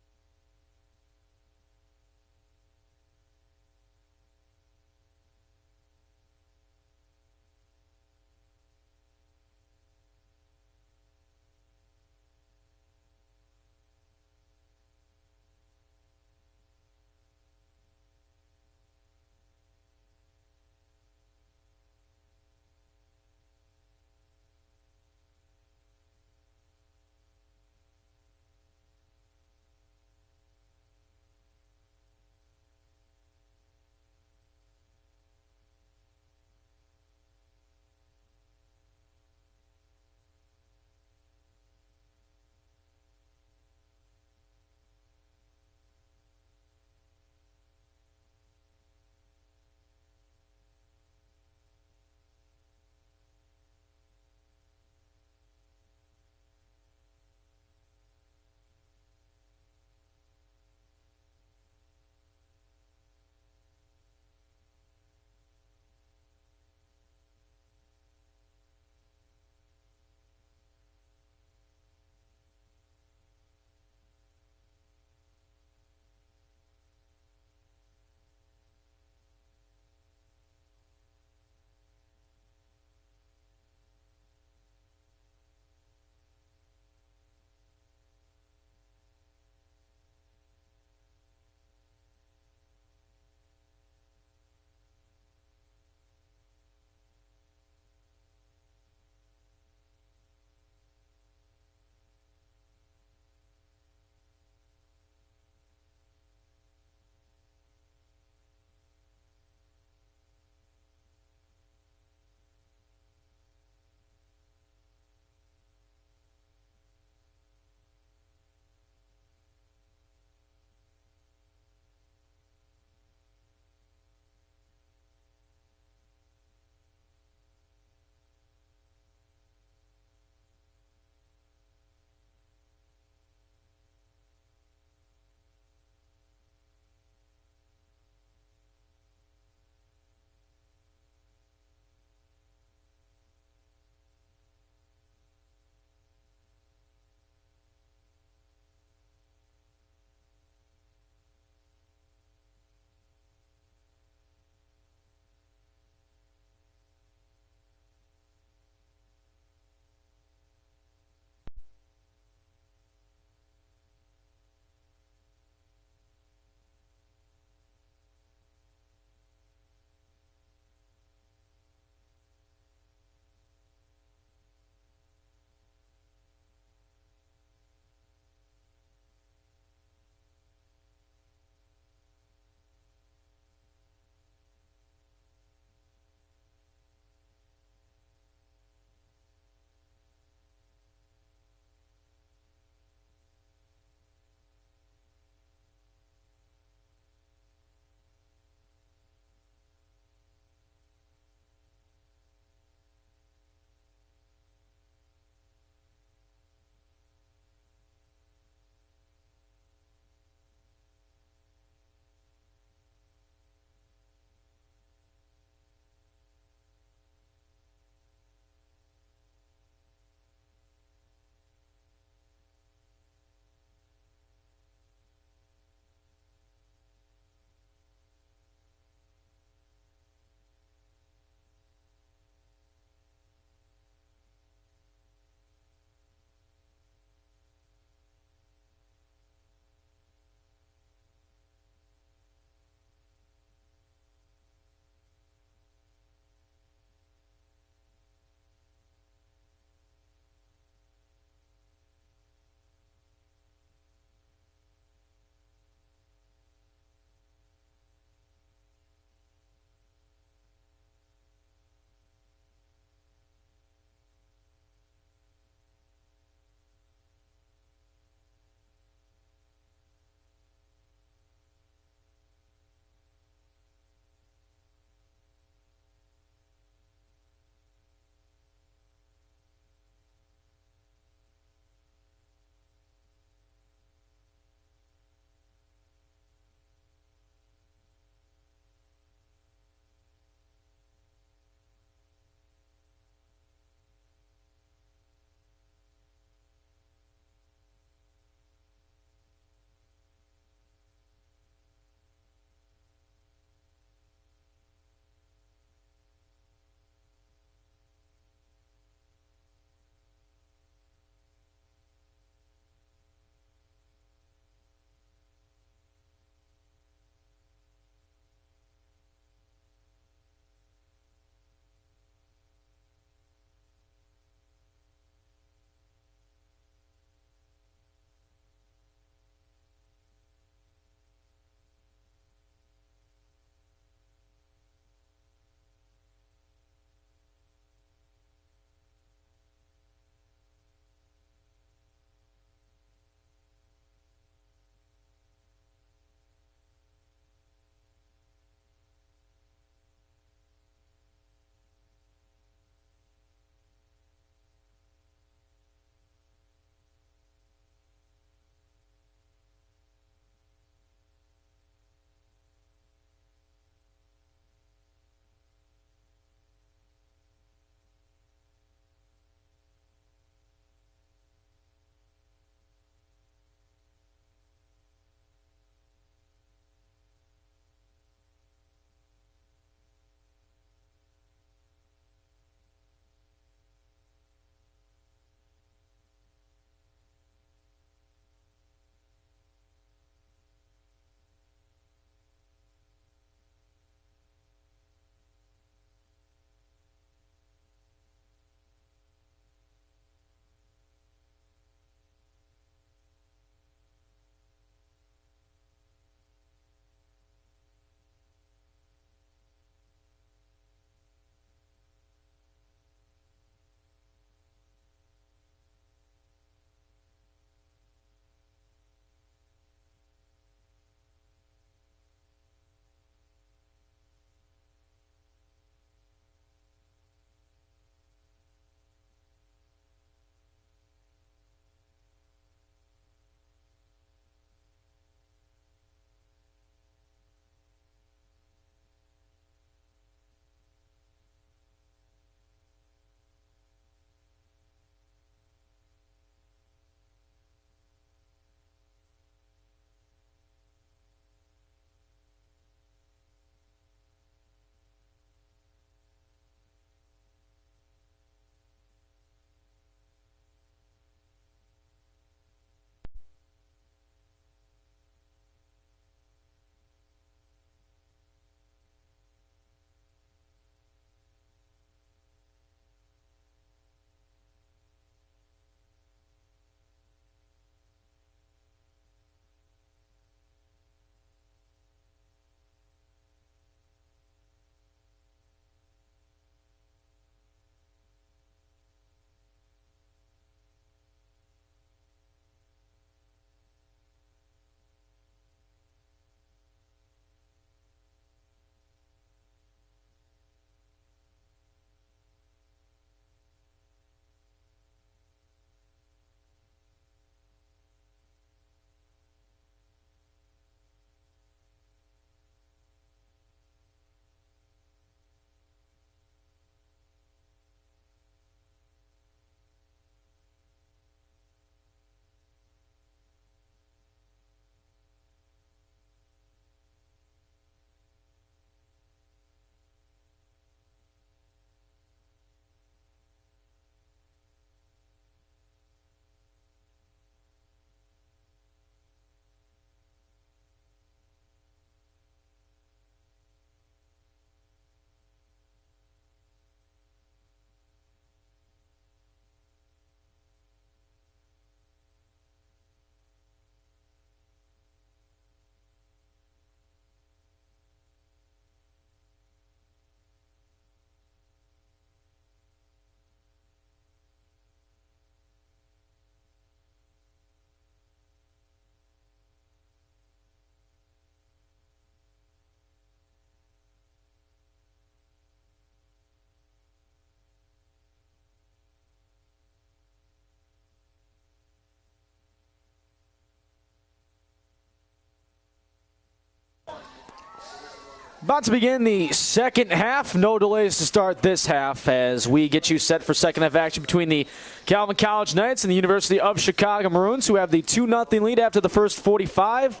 About to begin the second half. No delays to start this half as we get you set for second half action between the Calvin College Knights and the University of Chicago Maroons, who have the 2-0 lead after the first 45.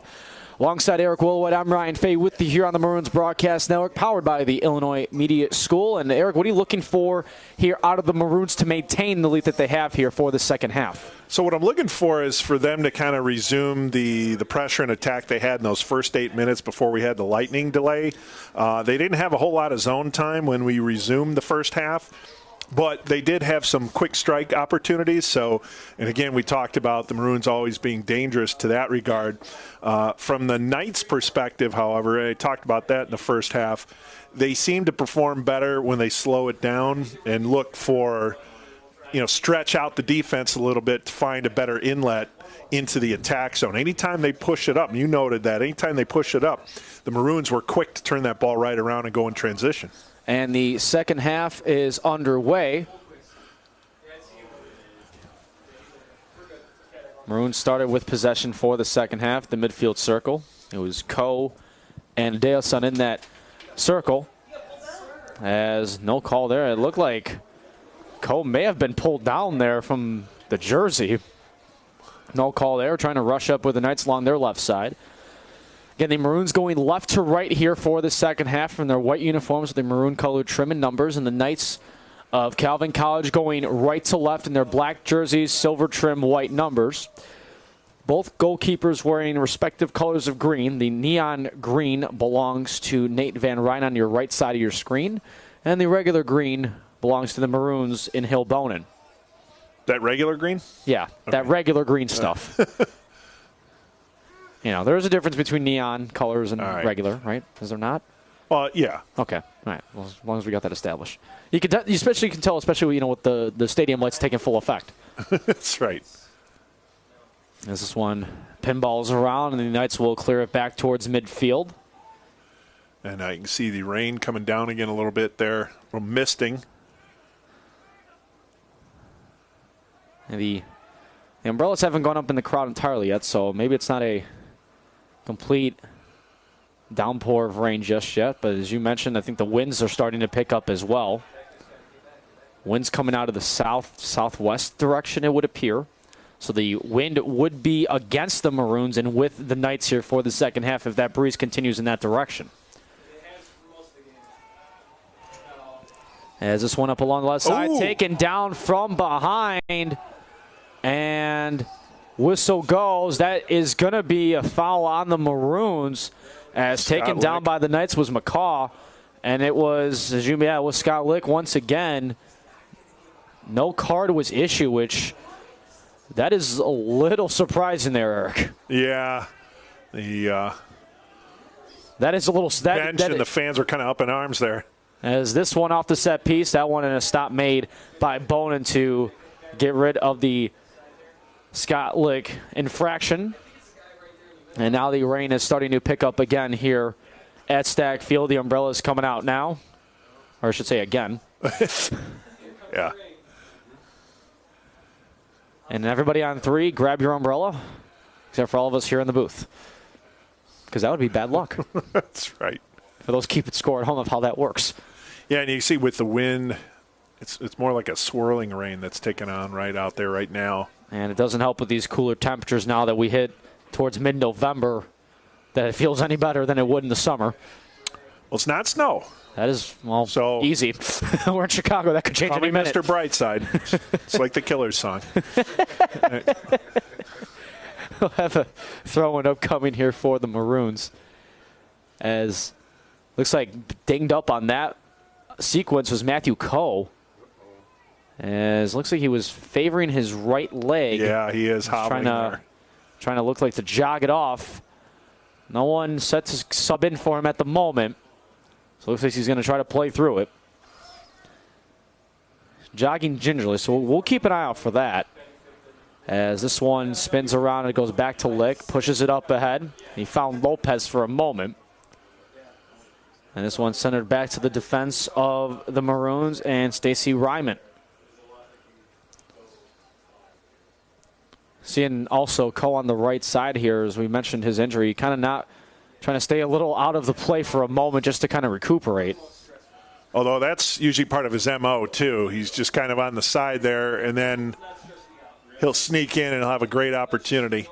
Alongside Eric Willowite, I'm Ryan Fay with you here on the Maroons Broadcast Network, powered by the Illinois Media School. And Eric, what are you looking for here out of the Maroons to maintain the lead that they have here for the second half? So what I'm looking for is for them to kind of resume the pressure and attack they had in those first 8 minutes before we had the lightning delay. They didn't have a whole lot of zone time when we resumed the first half, but they did have some quick strike opportunities. So, and again, we talked about the Maroons always being dangerous to that regard. From the Knights' perspective, however, I talked about that in the first half, they seem to perform better when they slow it down and look for, stretch out the defense a little bit to find a better inlet into the attack zone. Anytime they push it up, and you noted that, anytime they push it up, the Maroons were quick to turn that ball right around and go in transition. And the second half is underway. Maroons started with possession for the second half, the midfield circle. It was Coe and Daleson in that circle. As no call there. It looked like Coe may have been pulled down there from the jersey. No call there. Trying to rush up with the Knights along their left side. Again, the Maroons going left to right here for the second half from their white uniforms with the maroon-colored trim and numbers, and the Knights of Calvin College going right to left in their black jerseys, silver trim, white numbers. Both goalkeepers wearing respective colors of green. The neon green belongs to Nate Van Ryn on your right side of your screen, and the regular green belongs to the Maroons in Hill Bonin. That regular green? Yeah, okay. That regular green stuff. There's a difference between neon colors and regular, right? Is there not? Yeah. Okay. All right. Well, as long as we got that established. You can tell, especially with the stadium lights taking full effect. That's right. As this one pinballs around, and the Knights will clear it back towards midfield. And I can see the rain coming down again a little bit there. A little misting. And the umbrellas haven't gone up in the crowd entirely yet, so maybe it's not a complete downpour of rain just yet. But as you mentioned, I think the winds are starting to pick up as well. Winds coming out of the southwest direction, it would appear. So the wind would be against the Maroons and with the Knights here for the second half if that breeze continues in that direction. As this one up along the left side, taken down from behind. And whistle goes. That is going to be a foul on the Maroons, as taken down by the Knights was McCaw. And it was, it was Scott Lick once again. No card was issued, which that is a little surprising there, Eric. Yeah. That is a little... bench and the fans were kind of up in arms there. As this one off the set piece, that one in a stop made by Bonin to get rid of the Scott Lick infraction. And now the rain is starting to pick up again here at Stagg Field. The umbrella is coming out now. Or I should say again. Yeah. And everybody on three, grab your umbrella. Except for all of us here in the booth. Because that would be bad luck. That's right. For those keeping score at home of how that works. Yeah, and you see with the wind, it's more like a swirling rain that's taking on right out there right now. And it doesn't help with these cooler temperatures now that we hit towards mid-November that it feels any better than it would in the summer. Well, it's not snow. That is, easy. We're in Chicago. That could change any minute. Mr. Brightside. It's like the Killers song. We'll have a throw-in upcoming here for the Maroons. As looks like dinged up on that sequence was Matthew Coe. As looks like he was favoring his right leg. Yeah, he is hobbling there. Trying to look like to jog it off. No one set to sub in for him at the moment. So it looks like he's going to try to play through it. Jogging gingerly, so we'll keep an eye out for that. As this one spins around and it goes back to Lick, pushes it up ahead. He found Lopez for a moment. And this one centered back to the defense of the Maroons and Stacey Ryman. Seeing also Coe on the right side here, as we mentioned his injury, kind of not trying to stay a little out of the play for a moment just to kind of recuperate. Although that's usually part of his MO, too. He's just kind of on the side there, and then he'll sneak in and he'll have a great opportunity.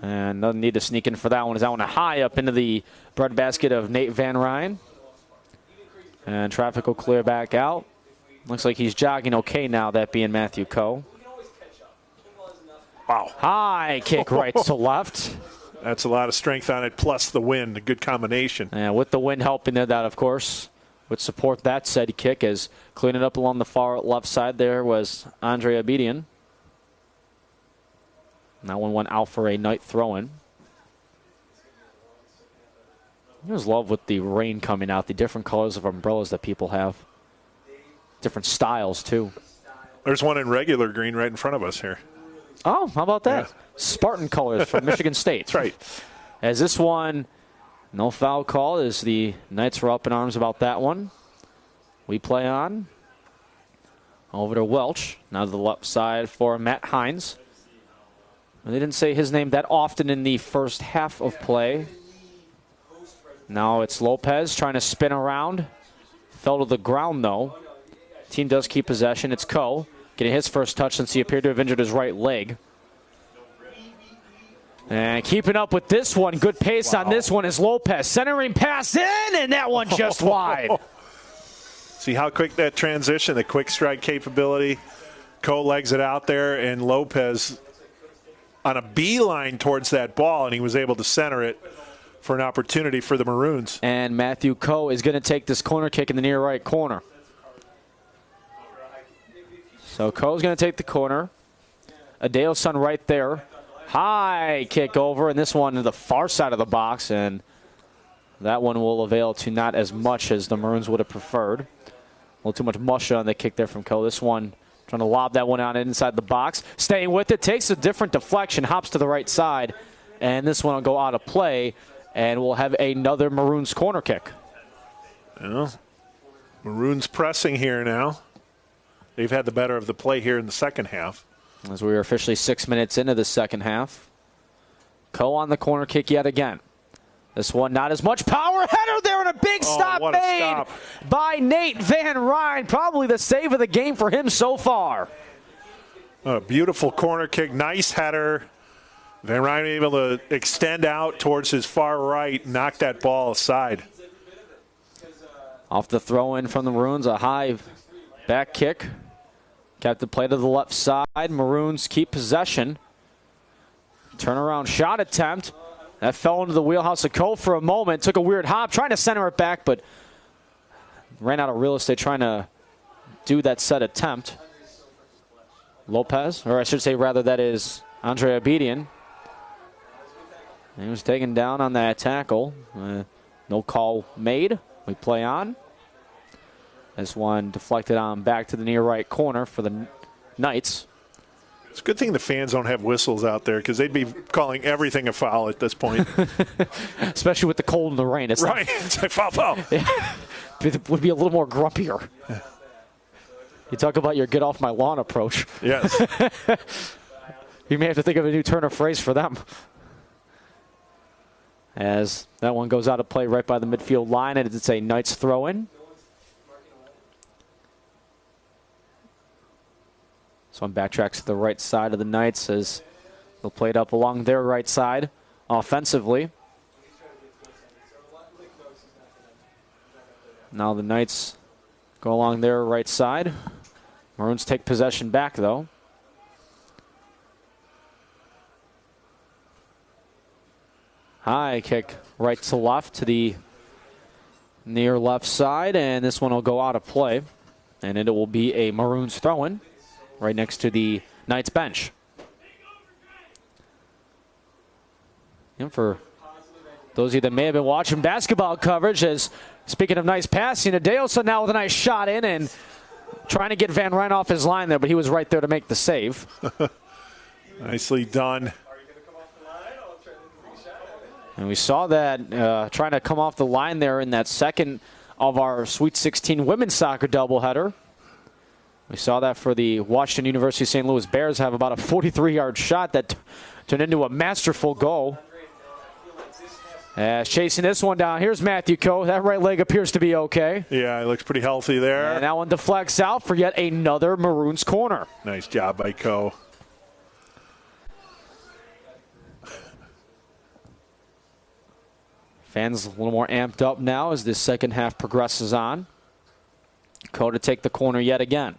And doesn't need to sneak in for that one. Is that one high up into the breadbasket of Nate Van Ryn. And traffic will clear back out. Looks like he's jogging okay now, that being Matthew Coe. Wow. High kick right to left. That's a lot of strength on it, plus the wind. A good combination. And with the wind helping there, that, of course, would support that said kick, as cleaning up along the far left side there was Andre Abedian. That one went out for a night throw-in. I just love with the rain coming out, the different colors of umbrellas that people have. Different styles, too. There's one in regular green right in front of us here. Oh, how about that? Yeah. Spartan colors from Michigan State. That's right. As this one, no foul call, as the Knights were up in arms about that one. We play on. Over to Welch. Now to the left side for Matt Hines. They didn't say his name that often in the first half of play. Now it's Lopez trying to spin around. Fell to the ground, though. Team does keep possession. It's Coe getting his first touch since he appeared to have injured his right leg. And keeping up with this one. Good pace on this one is Lopez. Centering pass in, and that one just wide. See how quick that transition, the quick strike capability. Coe legs it out there, and Lopez on a beeline towards that ball, and he was able to center it for an opportunity for the Maroons. And Matthew Coe is going to take this corner kick in the near right corner. So Coe's going to take the corner. Adeosun right there. High kick over, and this one to the far side of the box, and that one will avail to not as much as the Maroons would have preferred. A little too much mush on the kick there from Coe. This one trying to lob that one out inside the box. Staying with it, takes a different deflection, hops to the right side, and this one will go out of play, and we'll have another Maroons corner kick. Well, Maroons pressing here now. They've had the better of the play here in the second half. As we are officially 6 minutes into the second half. Coe on the corner kick yet again. This one not as much power. Header there, and a big stop made by Nate Van Ryn. Probably the save of the game for him so far. A beautiful corner kick. Nice header. Van Ryn able to extend out towards his far right, knock that ball aside. Off the throw-in from the Maroons, a high back kick. Kept the play to the left side. Maroons keep possession. Turnaround shot attempt. That fell into the wheelhouse of Coe for a moment. Took a weird hop, trying to center it back, but ran out of real estate trying to do that set attempt. Lopez, or I should say rather that is Andre Abedian. He was taken down on that tackle. No call made. We play on. This one deflected on back to the near right corner for the Knights. It's a good thing the fans don't have whistles out there, because they'd be calling everything a foul at this point. Especially with the cold and the rain. It's right. It's like foul. It would be a little more grumpier. You talk about your get off my lawn approach. Yes. You may have to think of a new turn of phrase for them. As that one goes out of play right by the midfield line, and it's a Knights throw-in. This one backtracks to the right side of the Knights as they'll play it up along their right side offensively. Now the Knights go along their right side. Maroons take possession back, though. High kick right to left to the near left side, and this one will go out of play, and it will be a Maroons throw-in right next to the Knights bench. And for those of you that may have been watching basketball coverage, as speaking of nice passing, Adeosun now with a nice shot in and trying to get Van Ryn off his line there, but he was right there to make the save. Nicely done. And we saw that trying to come off the line there in that second of our Sweet 16 women's soccer doubleheader. We saw that for the Washington University St. Louis Bears, have about a 43-yard shot that turned into a masterful goal. Chasing this one down. Here's Matthew Coe. That right leg appears to be okay. Yeah, he looks pretty healthy there. And that one deflects out for yet another Maroons corner. Nice job by Coe. Fans a little more amped up now as this second half progresses on. Coe to take the corner yet again.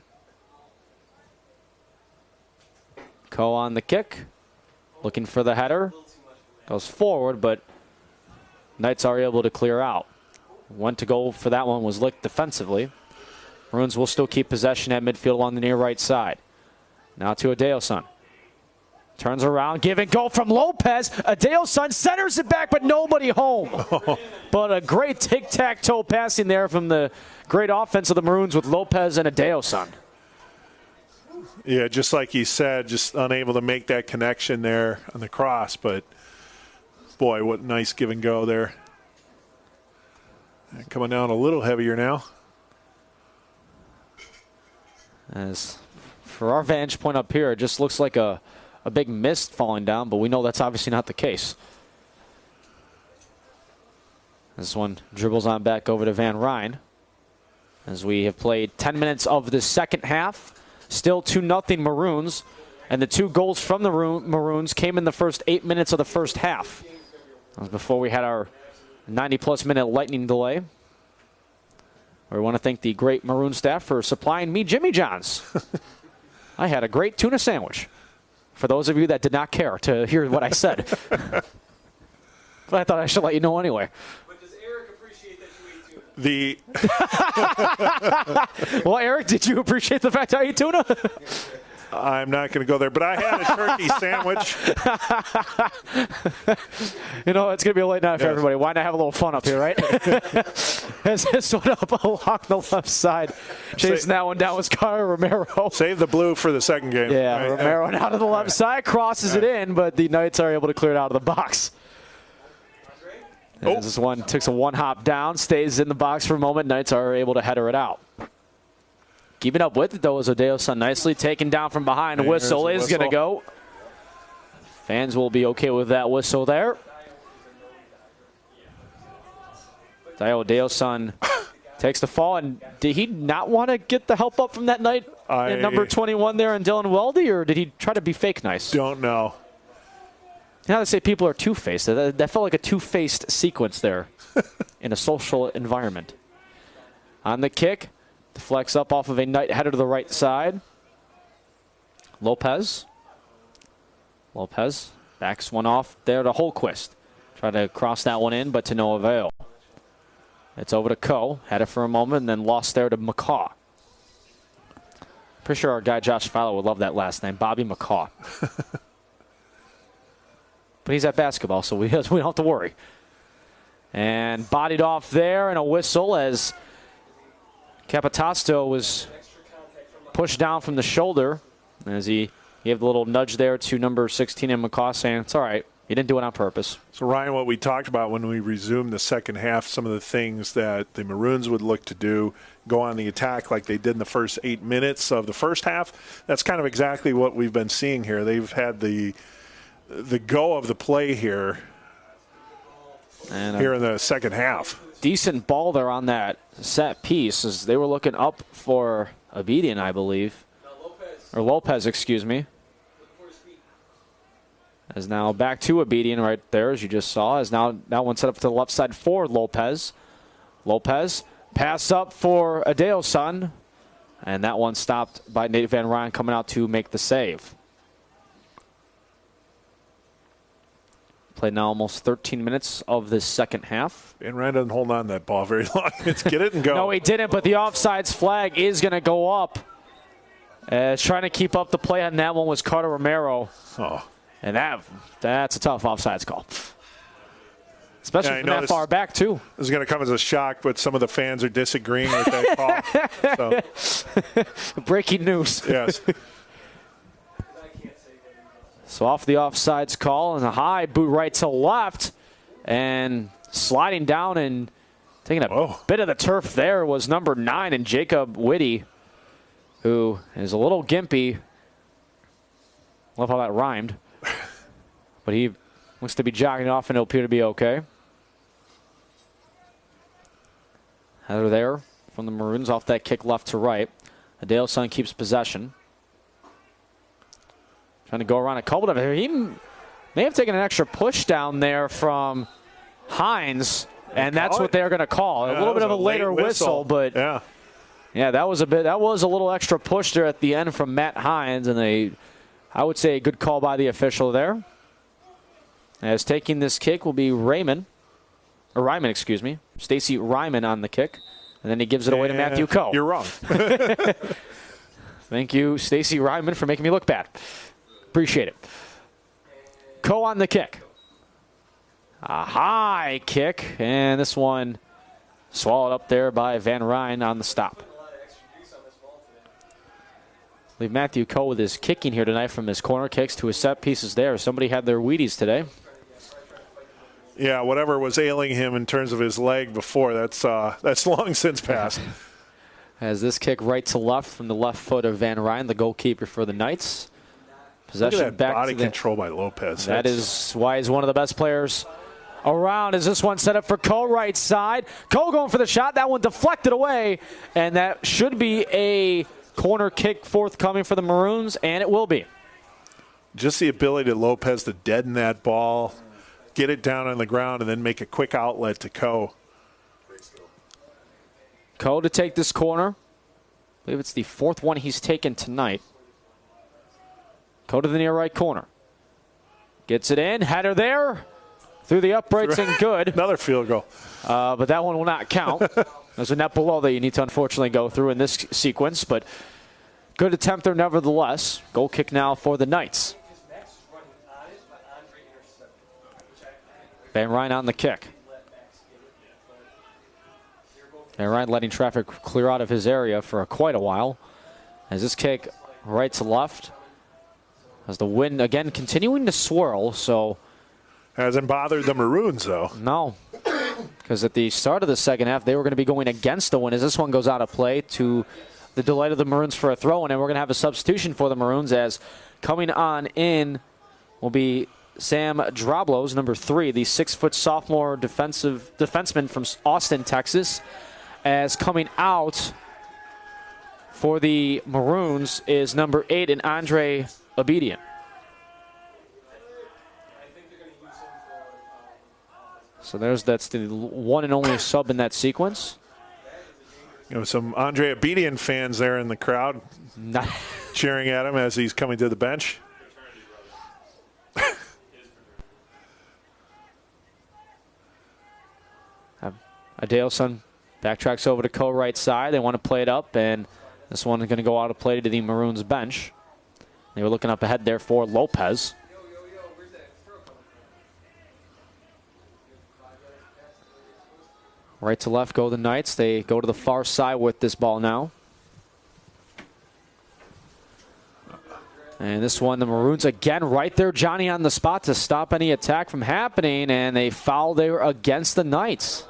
Coe on the kick. Looking for the header. Goes forward, but Knights are able to clear out. Went to go for that one, was licked defensively. Maroons will still keep possession at midfield along the near right side. Now to Adeosun. Turns around, give and go from Lopez. Adeosun centers it back, but nobody home. But a great tic-tac-toe passing there from the great offense of the Maroons with Lopez and Adeosun. Yeah, just like he said, just unable to make that connection there on the cross. But, boy, what nice give and go there. And coming down a little heavier now. As for our vantage point up here, it just looks like a big mist falling down, but we know that's obviously not the case. This one dribbles on back over to Van Ryn. As we have played 10 minutes of the second half. Still 2-0 Maroons. And the 2 goals from the Maroons came in the first 8 minutes of the first half. That was before we had our 90-plus minute lightning delay. We want to thank the great Maroon staff for supplying me Jimmy John's. I had a great tuna sandwich. For those of you that did not care to hear what I said. But I thought I should let you know anyway. But does Eric appreciate that you ate tuna? Well, Eric, did you appreciate the fact I ate tuna? I'm not going to go there, but I had a turkey sandwich. You know, it's going to be a late night for everybody. Why not have a little fun up here, right? As this one up along the left side. Chasing that one down was Carter Romero. Save the blue for the second game. Yeah, right? Romero out to the left side, crosses it in, but the Knights are able to clear it out of the box. As this one takes a one-hop down, stays in the box for a moment. Knights are able to header it out. Keeping up with it, though, is Adeosun nicely taken down from behind. A whistle is going to go. Fans will be okay with that whistle there. Adeosun takes the fall, and did he not want to get the help up from that Knight in number 21 there in Dylan Weldy, or did he try to be fake nice? Don't know. Now they say people are two-faced. That felt like a two-faced sequence there in a social environment. On the kick. Deflects up off of a Knight header to the right side. Lopez backs one off there to Holquist. Try to cross that one in, but to no avail. It's over to Coe. Had it for a moment and then lost there to McCaw. Pretty sure our guy Josh Fowler would love that last name, Bobby McCaw. But he's at basketball, so we don't have to worry. And bodied off there, and a whistle as Capitasto was pushed down from the shoulder as he gave the little nudge there to number 16 in McCaw, saying, it's all right, you didn't do it on purpose. So, Ryan, what we talked about when we resumed the second half, some of the things that the Maroons would look to do, go on the attack like they did in the first 8 minutes of the first half, that's kind of exactly what we've been seeing here. They've had the go of the play here in the second half. Decent ball there on that set piece as they were looking up for Abedian, I believe. Or Lopez, excuse me. As now back to Abedian right there, as you just saw. As now that one set up to the left side for Lopez. Lopez pass up for Adeosun. And that one stopped by Nate Van Ryn coming out to make the save. Played now almost 13 minutes of this second half. And Ryan doesn't hold on to that ball very long. It's get it and go. No, he didn't, but the offsides flag is going to go up. Trying to keep up the play on that one was Carter Romero. Oh. And that's a tough offsides call. Especially from that far back, too. This is going to come as a shock, but some of the fans are disagreeing with that call. So. Breaking news. Yes. So off the offsides call and a high boot right to left and sliding down and taking a bit of the turf there was number 9 and Jacob Whitty, who is a little gimpy. Love how that rhymed. But he looks to be jogging off and it'll appear to be okay. Header there from the Maroons off that kick left to right. Adelson keeps possession. Trying to go around a couple of them. He may have taken an extra push down there from Hines, and that's what they're going to call. Yeah, a little bit of a later whistle, but yeah, that was a little extra push there at the end from Matt Hines, and I would say a good call by the official there. As taking this kick will be Ryman, excuse me. Stacy Ryman on the kick. And then he gives it away to Matthew Coe. You're wrong. Thank you, Stacy Ryman, for making me look bad. Appreciate it. Coe on the kick. A high kick. And this one swallowed up there by Van Ryn on the stop. I believe Matthew Coe with his kicking here tonight, from his corner kicks to his set pieces there. Somebody had their Wheaties today. Yeah, whatever was ailing him in terms of his leg before, that's long since passed. As this kick right to left from the left foot of Van Ryn, the goalkeeper for the Knights. Possession Look at that back body to the, control by Lopez. That is why he's one of the best players around. Is this one set up for Coe, right side? Coe going for the shot. That one deflected away, and that should be a corner kick forthcoming for the Maroons, and it will be. Just the ability of Lopez to deaden that ball, get it down on the ground, and then make a quick outlet to Coe. Coe to take this corner. I believe it's the fourth one he's taken tonight. Coe to the near right corner. Gets it in. Header there. Through the uprights and good. Another field goal. But that one will not count. There's a net below that you need to unfortunately go through in this sequence. But good attempt there nevertheless. Goal kick now for the Knights. Van Ryn on the kick. Van Ryn letting traffic clear out of his area for quite a while. As this kick right to left. As the wind again continuing to swirl, so hasn't bothered the Maroons though. No, because at the start of the second half they were going to be going against the wind. As this one goes out of play, to the delight of the Maroons for a throw, and we're going to have a substitution for the Maroons. As coming on in will be Sam Droblos, number 3, the 6-foot sophomore defenseman from Austin, Texas. As coming out for the Maroons is number 8, and Andre Obedient. So that's the one and only sub in that sequence. You know, some Andre Obedient fans there in the crowd cheering at him as he's coming to the bench. Adelson backtracks over to Coe right side. They want to play it up, and this one is going to go out of play to the Maroons bench. They were looking up ahead there for Lopez. Right to left go the Knights. They go to the far side with this ball now. And this one, the Maroons again right there, Johnny on the spot to stop any attack from happening, and they foul there against the Knights.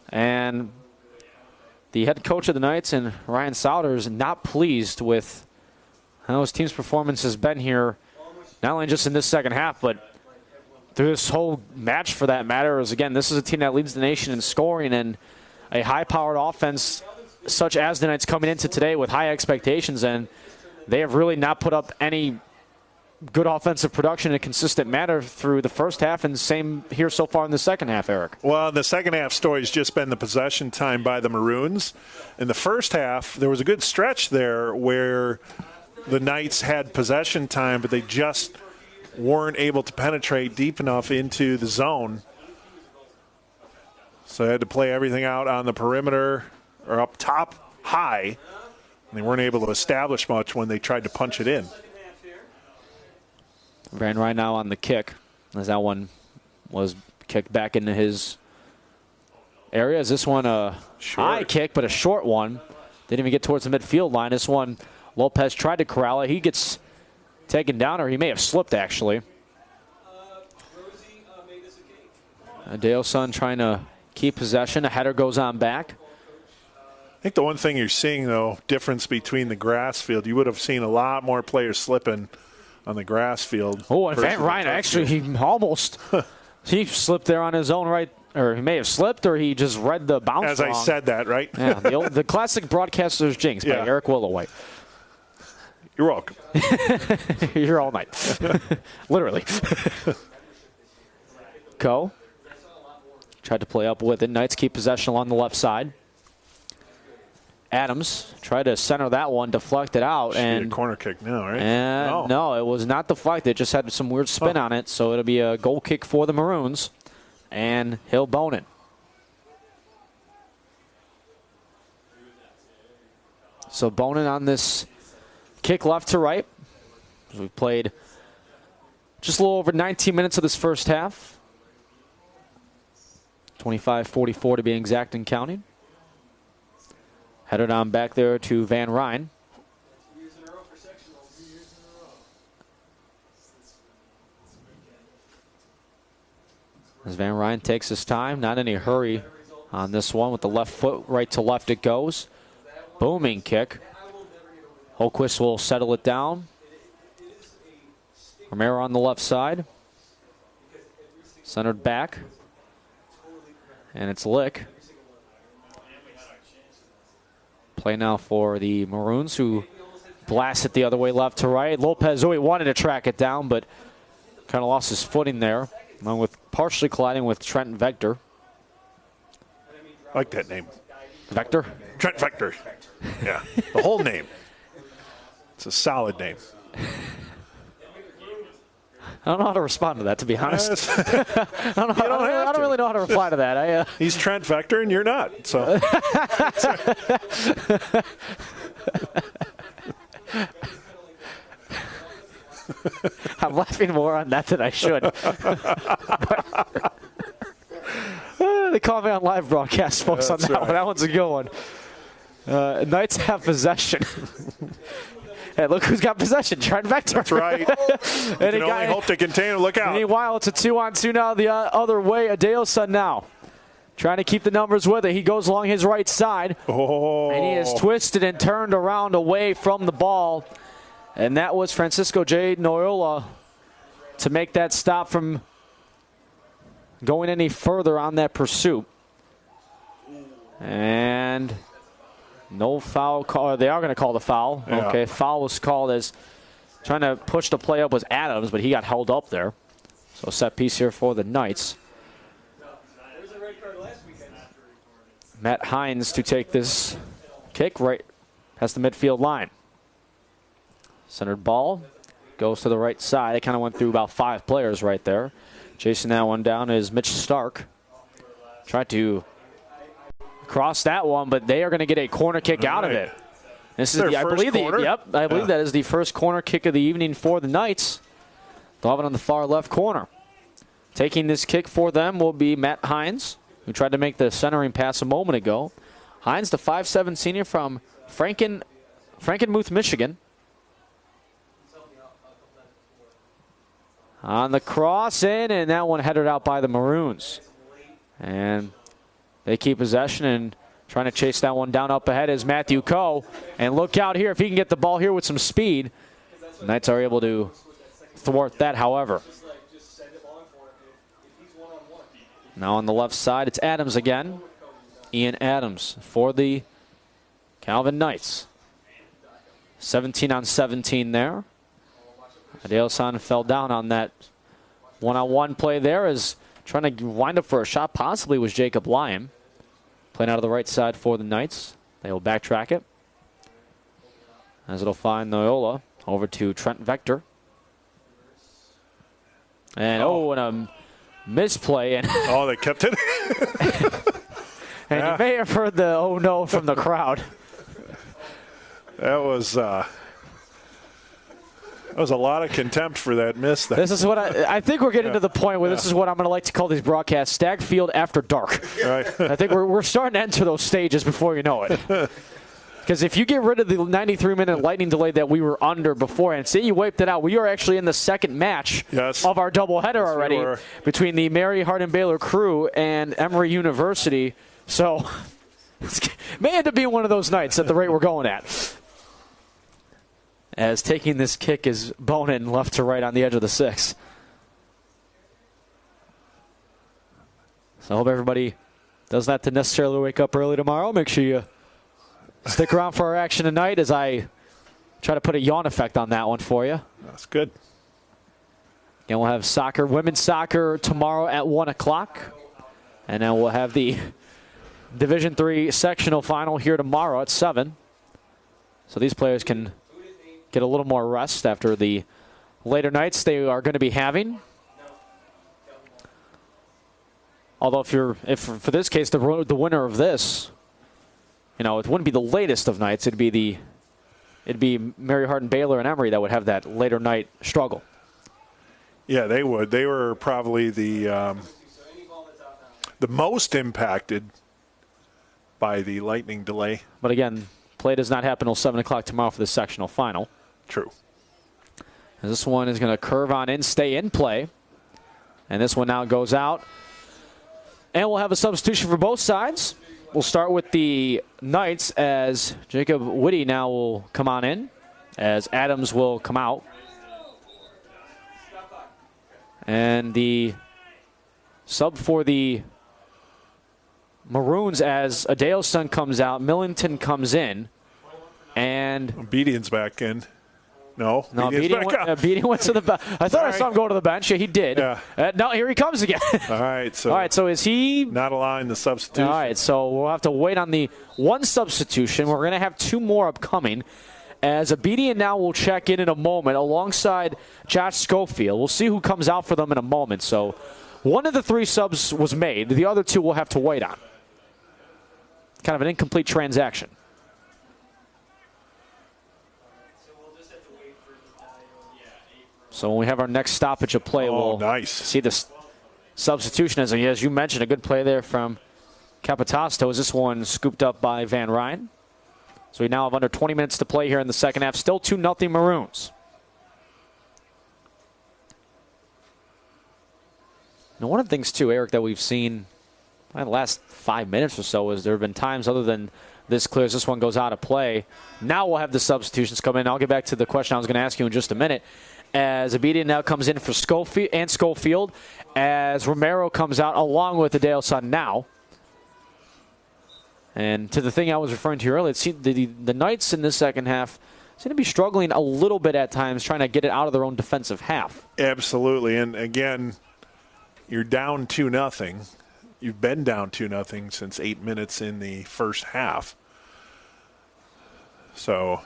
And the head coach of the Knights, and Ryan Sauter, is not pleased with how his team's performance has been here, not only just in this second half, but through this whole match for that matter. Is again, this is a team that leads the nation in scoring, and a high-powered offense such as the Knights coming into today with high expectations, and they have really not put up any good offensive production in a consistent manner through the first half, and same here so far in the second half, Eric. Well, the second half story has just been the possession time by the Maroons. In the first half, there was a good stretch there where the Knights had possession time, but they just weren't able to penetrate deep enough into the zone. So they had to play everything out on the perimeter or up top high. And they weren't able to establish much when they tried to punch it in. Van Ryn now on the kick, as that one was kicked back into his area. Is this one a high kick, but a short one? Didn't even get towards the midfield line. This one, Lopez tried to corral it. He gets taken down, or he may have slipped, actually. Adelson trying to keep possession. A header goes on back. I think the one thing you're seeing, though, difference between the grass field, you would have seen a lot more players slipping on the grass field. Oh, and Van Ryn, actually, he almost he slipped there on his own right or he may have slipped, or he just read the bounce As wrong. I said that, right? Yeah, the classic broadcaster's jinx by Eric Willoway. You're welcome. You're all night. Literally. Ko tried to play up with it. Knights keep possession along the left side. Adams tried to center that one, deflect it out. And a corner kick now, right? And no, it was not deflected. It just had some weird spin on it. So it'll be a goal kick for the Maroons. And he'll bone it. So Bonin on this kick left to right. We've played just a little over 19 minutes of this first half. 25-44 to be exact and counting. Headed on back there to Van Ryn. As Van Ryn takes his time, not any hurry on this one with the left foot, right to left it goes. Booming kick. Holquist will settle it down. Romero on the left side. Centered back. And it's Lick. Play now for the Maroons, who blast it the other way, left to right. Lopez wanted to track it down, but kind of lost his footing there, along with partially colliding with Trent Vector. I like that name. Vector? Trent Vector. Yeah, the whole name. It's a solid name. I don't know how to respond to that, to be honest. I don't really know how to reply to that. He's Trent Vector, and you're not. So. I'm laughing more on that than I should. They call me on live broadcast, folks, on that one. That one's a good one. Knights have possession. Hey, look who's got possession. Trent Vector. That's right. And you can only hope to contain him. Look out. Meanwhile, it's a 2-on-2 now the other way. Adeosun now trying to keep the numbers with it. He goes along his right side. Oh. And he is twisted and turned around away from the ball. And that was Francisco J. Noyola to make that stop from going any further on that pursuit. And no foul call. They are going to call the foul. Yeah. Okay, foul was called as trying to push the play up was Adams, but he got held up there. So set piece here for the Knights. Matt Hines to take this kick right past the midfield line. Centered ball goes to the right side. It kind of went through about 5 players right there. Chasing that one down is Mitch Stark. Tried to cross that one, but they are going to get a corner kick out of it. This is I believe that is the first corner kick of the evening for the Knights. They'll have it on the far left corner. Taking this kick for them will be Matt Hines, who tried to make the centering pass a moment ago. Hines, the 5'7" senior from Frankenmuth, Michigan. On the cross in, and that one headed out by the Maroons. And they keep possession, and trying to chase that one down up ahead is Matthew Ko. And look out here, if he can get the ball here with some speed. The Knights are able to thwart that, however. Now on the left side, it's Adams again. Ian Adams for the Calvin Knights. 17-on-17 there. Adeosun fell down on that one-on-one play there, as trying to wind up for a shot possibly was Jacob Lyon. Playing out of the right side for the Knights. They will backtrack it, as it'll find Noyola over to Trent Vector. And and a misplay. And they kept it. And you may have heard the "oh no" from the crowd. That was a lot of contempt for that miss. This is what I think we're getting to the point where this is what I'm going to like to call these broadcasts Stag Field after dark. Right. I think we're starting to enter those stages before you know it. Because if you get rid of the 93-minute lightning delay that we were under beforehand, say you wiped it out, we are actually in the second match of our doubleheader already between the Mary Hardin Baylor Crew and Emory University. So it may end up being one of those nights at the rate we're going at. As taking this kick is Bonin left to right on the edge of the 6. So I hope everybody doesn't have to necessarily wake up early tomorrow. Make sure you stick around for our action tonight as I try to put a yawn effect on that one for you. That's good. And we'll have soccer, women's soccer tomorrow at 1 o'clock. And then we'll have the Division III sectional final here tomorrow at 7. So these players can get a little more rest after the later nights they are going to be having. Although if for this case, the winner of this, it wouldn't be the latest of nights. It'd be Mary Hardin, Baylor, and Emory that would have that later night struggle. Yeah, they would. They were probably the most impacted by the lightning delay. But again, play does not happen until 7 o'clock tomorrow for the sectional final. True. And this one is going to curve on in, stay in play. And this one now goes out. And we'll have a substitution for both sides. We'll start with the Knights as Jacob Whitty now will come on in, as Adams will come out. And the sub for the Maroons as Adeosun comes out, Millington comes in, and Obedience back in. No, Obedience went to the bench. I thought I saw him go to the bench. Yeah, he did. Yeah. No, here he comes again. All right. So is he not allowing the substitution? All right, so we'll have to wait on the one substitution. We're going to have 2 more upcoming. As Obedient now will check in a moment alongside Josh Schofield. We'll see who comes out for them in a moment. So one of the 3 subs was made. The other 2 we'll have to wait on. Kind of an incomplete transaction. So when we have our next stoppage of play, we'll see this substitution. As you mentioned, a good play there from Capitasto. Is this one scooped up by Van Ryn? So we now have under 20 minutes to play here in the second half. Still 2-0 Maroons. Now, one of the things, too, Eric, that we've seen in the last 5 minutes or so is there have been times other than this clears, this one goes out of play. Now we'll have the substitutions come in. I'll get back to the question I was going to ask you in just a minute. As Obedient now comes in for Schofield, as Romero comes out along with Adeosun now. And to the thing I was referring to earlier, it seemed the Knights in this second half seem to be struggling a little bit at times, trying to get it out of their own defensive half. Absolutely. And again, you're down 2-0. You've been down 2-0 since 8 minutes in the first half. So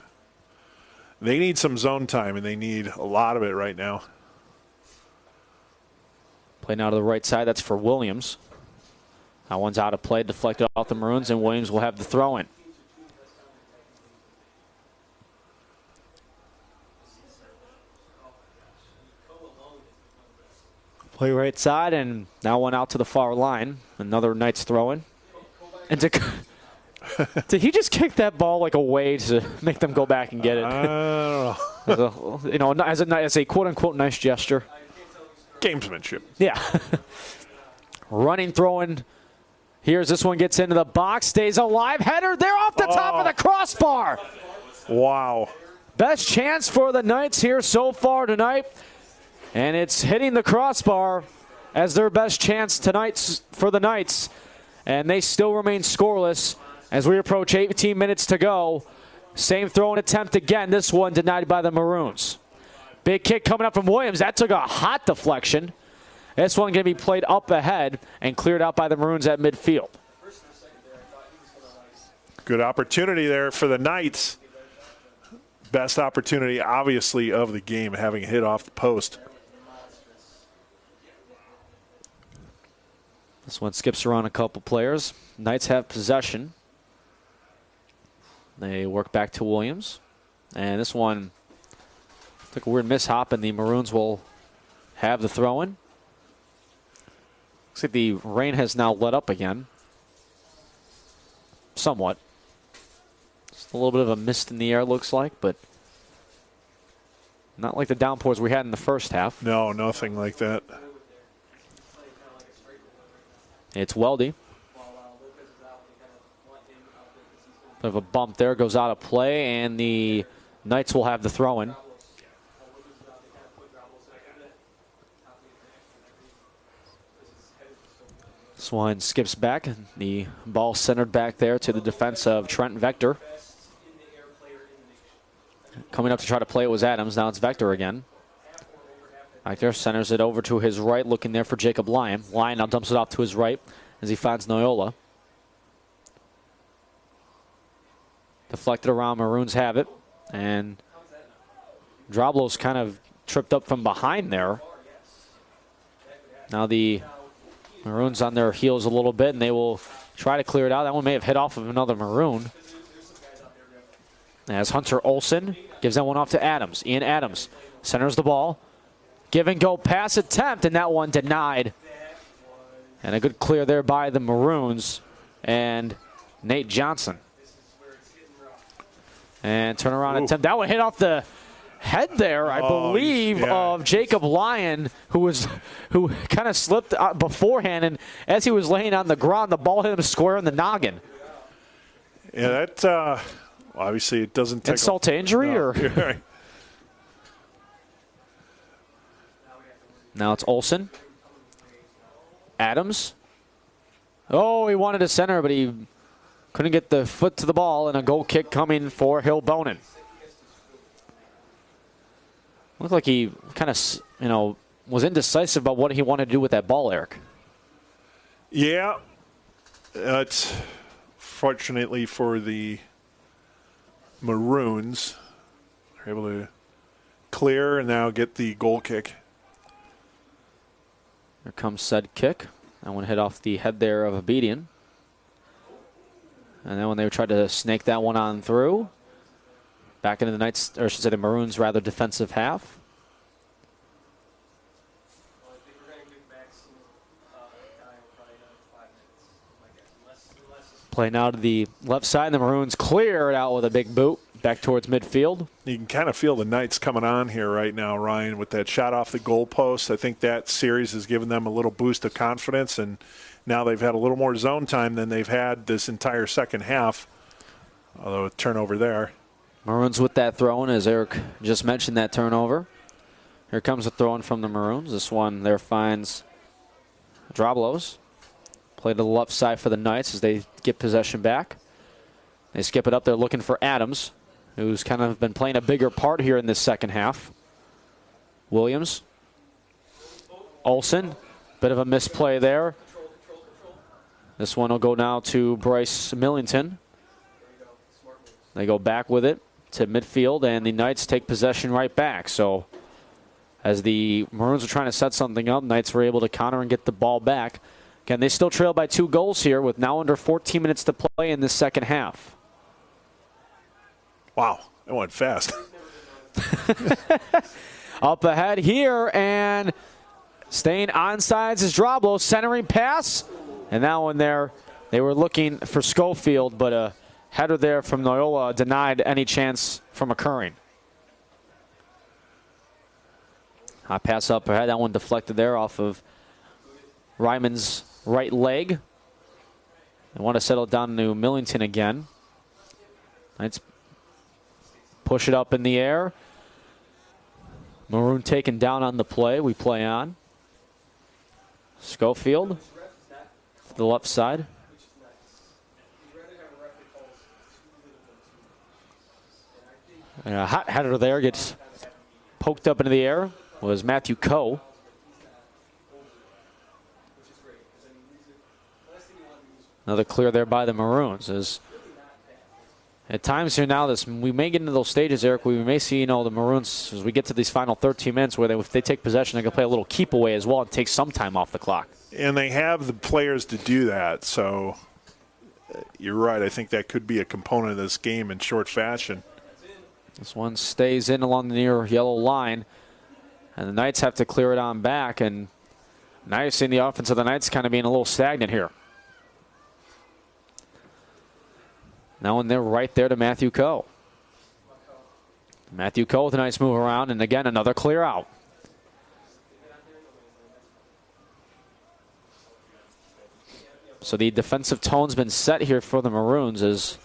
they need some zone time, and they need a lot of it right now. Playing out of the right side, that's for Williams. That one's out of play, deflected off the Maroons, and Williams will have the throw-in. Play right side, and now one out to the far line. Another Knights throw-in. And did he just kick that ball like away to make them go back and get it? I don't know. As a quote-unquote nice gesture. Gamesmanship. Yeah. Running, throwing. Here's this one, gets into the box, stays alive. Header there off the top of the crossbar. Wow. Best chance for the Knights here so far tonight. And it's hitting the crossbar as their best chance tonight for the Knights. And they still remain scoreless as we approach 18 minutes to go. Same throwing attempt again. This one denied by the Maroons. Big kick coming up from Williams. That took a hot deflection. This one going to be played up ahead and cleared out by the Maroons at midfield. Good opportunity there for the Knights. Best opportunity, obviously, of the game, having a hit off the post. This one skips around a couple players. Knights have possession. They work back to Williams. And this one took a weird mishap, and the Maroons will have the throw-in. Looks like the rain has now let up again. Somewhat. Just a little bit of a mist in the air, looks like, but not like the downpours we had in the first half. No, nothing like that. It's Weldy. Bit of a bump there, goes out of play, and the Knights will have the throw-in. This one skips back, and the ball centered back there to the defense of Trent Vector. Coming up to try to play it was Adams. Now it's Vector again. Back there, centers it over to his right, looking there for Jacob Lyon. Lyon now dumps it off to his right as he finds Noyola. Deflected around, Maroons have it. And Droblo's kind of tripped up from behind there. Now the Maroons on their heels a little bit, and they will try to clear it out. That one may have hit off of another Maroon. As Hunter Olson gives that one off to Adams. Ian Adams centers the ball. Give and go pass attempt, and that one denied. And a good clear there by the Maroons and Nate Johnson. And turnaround attempt. That one hit off the head there, I believe, of Jacob Lyon, who kind of slipped beforehand, and as he was laying on the ground, the ball hit him square in the noggin. Yeah, that obviously it doesn't take insult to injury, or right. Now it's Olson. Adams. Oh, he wanted to center, but he couldn't get the foot to the ball, and a goal kick coming for Hill Bonin. Looked like he kind of, was indecisive about what he wanted to do with that ball, Eric. Yeah. It's fortunately for the Maroons, they're able to clear and now get the goal kick. Here comes said kick. That one hit off the head there of Abedian. And then when they tried to snake that one on through, back into the Knights, or I should say the Maroons' rather defensive half. Play now to the left side, and the Maroons clear it out with a big boot back towards midfield. You can kind of feel the Knights coming on here right now, Ryan, with that shot off the goalpost. I think that series has given them a little boost of confidence, and now they've had a little more zone time than they've had this entire second half, although a turnover there. Maroons with that throw-in, as Eric just mentioned, that turnover. Here comes a throw-in from the Maroons. This one there finds Droblos. Play to the left side for the Knights as they get possession back. They skip it up there looking for Adams, who's kind of been playing a bigger part here in this second half. Williams. Olson. Bit of a misplay there. This one will go now to Bryce Millington. They go back with it to midfield, and the Knights take possession right back. So as the Maroons are trying to set something up, Knights were able to counter and get the ball back. Again, they still trail by 2 goals here with now under 14 minutes to play in this second half. Wow, that went fast. Up ahead here, and staying on sides is Droblo, centering pass. And that one there, they were looking for Schofield, but a header there from Noyola denied any chance from occurring. High pass up ahead, that one deflected there off of Ryman's right leg. They want to settle down to Millington again. Knights push it up in the air. Maroon taken down on the play. We play on. Schofield to the left side. And a hot header there gets poked up into the air. Was Matthew Coe. Another clear there by the Maroons. As at times here now, we may get into those stages, Eric, we may see, the Maroons, as we get to these final 13 minutes, where if they take possession, they can play a little keep away as well and take some time off the clock. And they have the players to do that, so you're right. I think that could be a component of this game in short fashion. This one stays in along the near yellow line, and the Knights have to clear it on back, and now you're seeing the offense of the Knights kind of being a little stagnant here. Now and they're right there to Matthew Coe. Matthew Coe with a nice move around, and again, another clear out. So the defensive tone's been set here for the Maroons as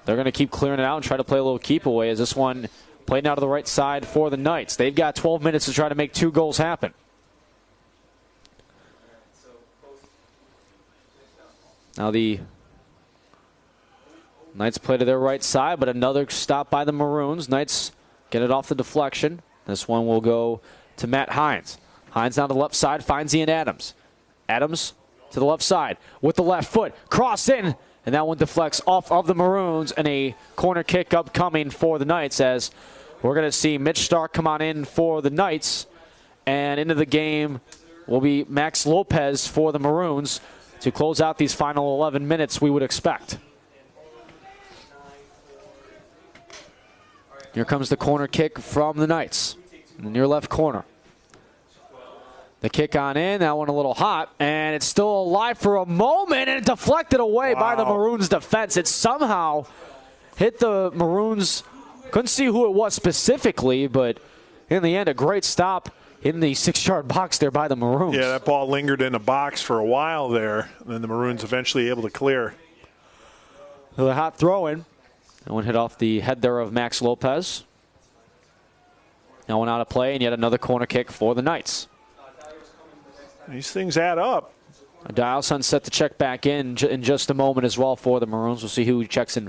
they're going to keep clearing it out and try to play a little keep away as this one played out to the right side for the Knights. They've got 12 minutes to try to make 2 goals happen. Now the Knights play to their right side, but another stop by the Maroons. Knights get it off the deflection. This one will go to Matt Hines. Hines down to the left side, finds Ian Adams. Adams to the left side with the left foot. Cross in, and that one deflects off of the Maroons, and a corner kick upcoming for the Knights as we're going to see Mitch Stark come on in for the Knights. And into the game will be Max Lopez for the Maroons to close out these final 11 minutes we would expect. Here comes the corner kick from the Knights in the near left corner. The kick on in, that one a little hot, and it's still alive for a moment, and it deflected away by the Maroons defense. It somehow hit the Maroons. Couldn't see who it was specifically, but in the end, a great stop in the 6-yard box there by the Maroons. Yeah, that ball lingered in the box for a while there, and then the Maroons eventually able to clear. The hot throw-in. That one hit off the head there of Max Lopez. That one out of play, and yet another corner kick for the Knights. These things add up. Dialson set to check back in just a moment as well for the Maroons. We'll see who checks in.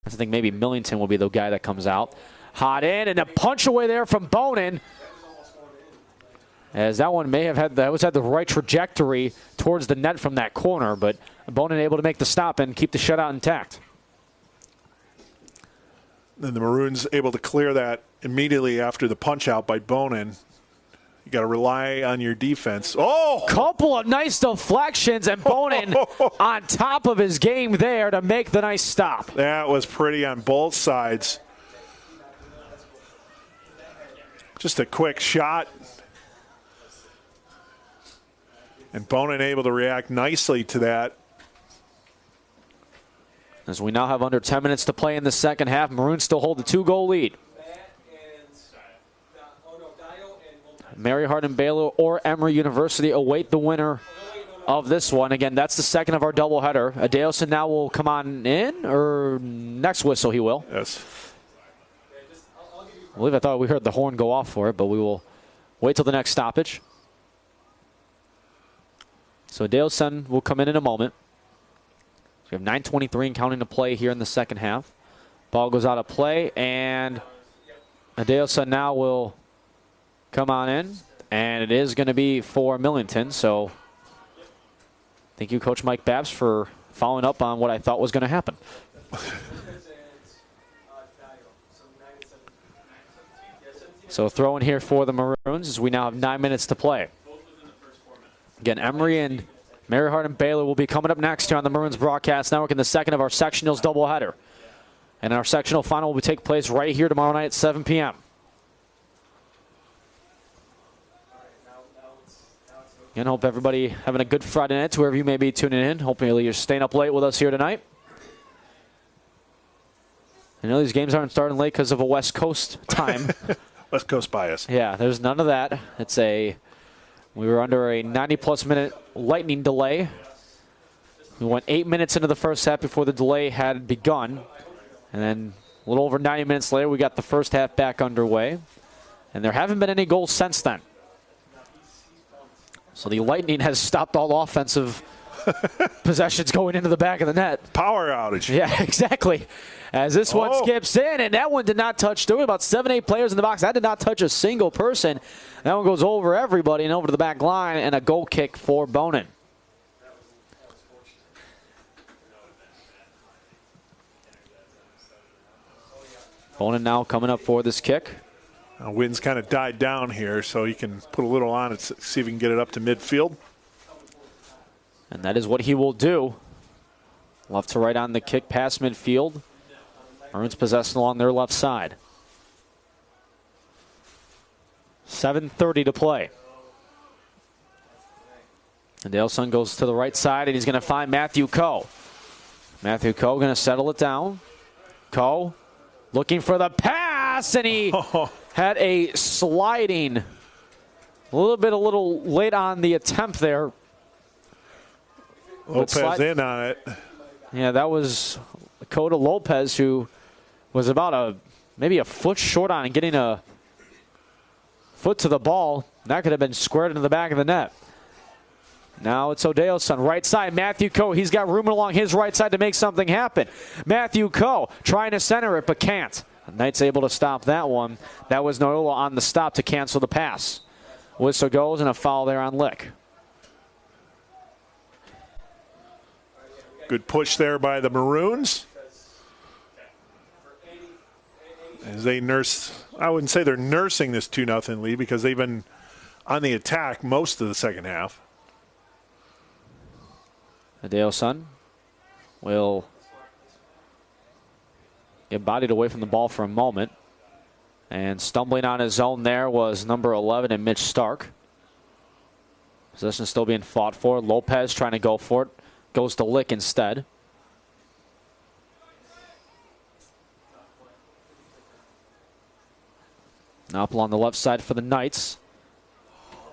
I think maybe Millington will be the guy that comes out. Hot in, and a punch away there from Bonin. As that one may have had the right trajectory towards the net from that corner, but Bonin able to make the stop and keep the shutout intact. Then the Maroons able to clear that immediately after the punch out by Bonin. You got to rely on your defense. Oh! Couple of nice deflections, and Bonin on top of his game there to make the nice stop. That was pretty on both sides. Just a quick shot. And Bonin able to react nicely to that. As we now have under 10 minutes to play in the second half, Maroons still hold the 2-goal lead. Mary Hardin Baylor or Emory University await the winner of this one. Again, that's the second of our doubleheader. Adeosun now will come on in, or next whistle he will. Yes. I thought we heard the horn go off for it, but we will wait till the next stoppage. So Adeosun will come in a moment. So we have 9:23 and counting to play here in the second half. Ball goes out of play, and Adeosun now will come on in, and it is going to be for Millington. So thank you, Coach Mike Babs, for following up on what I thought was going to happen. So throw in here for the Maroons as we now have 9 minutes to play. Again, Emory and Mary Hardin Baylor will be coming up next here on the Maroons Broadcast Network in the second of our sectionals doubleheader. And our sectional final will take place right here tomorrow night at 7 p.m. Again, hope everybody having a good Friday night to wherever you may be tuning in. Hopefully you're staying up late with us here tonight. I know these games aren't starting late because of a West Coast time. West Coast bias. Yeah, there's none of that. We were under a 90-plus minute lightning delay. We went 8 minutes into the first half before the delay had begun. And then a little over 90 minutes later, we got the first half back underway. And there haven't been any goals since then. So the lightning has stopped all offensive possessions going into the back of the net. Power outage. Yeah, exactly. As this one skips in, and that one did not touch. There were about 7-8 players in the box. That did not touch a single person. That one goes over everybody and over to the back line, and a goal kick for Bonin. Bonin now coming up for this kick. Wind's kind of died down here, so he can put a little on it, see if he can get it up to midfield. And that is what he will do. Left to right on the kick past midfield. Maroons possessing along their left side. 7:30 to play. And Adeosun goes to the right side, and he's going to find Matthew Coe. Matthew Coe going to settle it down. Coe looking for the pass, and he had a sliding. A little late on the attempt there. Lopez in on it. Yeah, that was Coda Lopez, who was about maybe a foot short on getting a foot to the ball. That could have been squared into the back of the net. Now it's O'Dale's son, right side. Matthew Coe, he's got room along his right side to make something happen. Matthew Coe trying to center it, but can't. Knight's able to stop that one. That was Noyola on the stop to cancel the pass. Whistle goes and a foul there on Lick. Good push there by the Maroons. As they nurse, I wouldn't say they're nursing this 2-0 lead because they've been on the attack most of the second half. O'Dale's son will get bodied away from the ball for a moment. And stumbling on his own there was number 11 and Mitch Stark. Possession still being fought for. Lopez trying to go for it. Goes to Lick instead. Up along the left side for the Knights.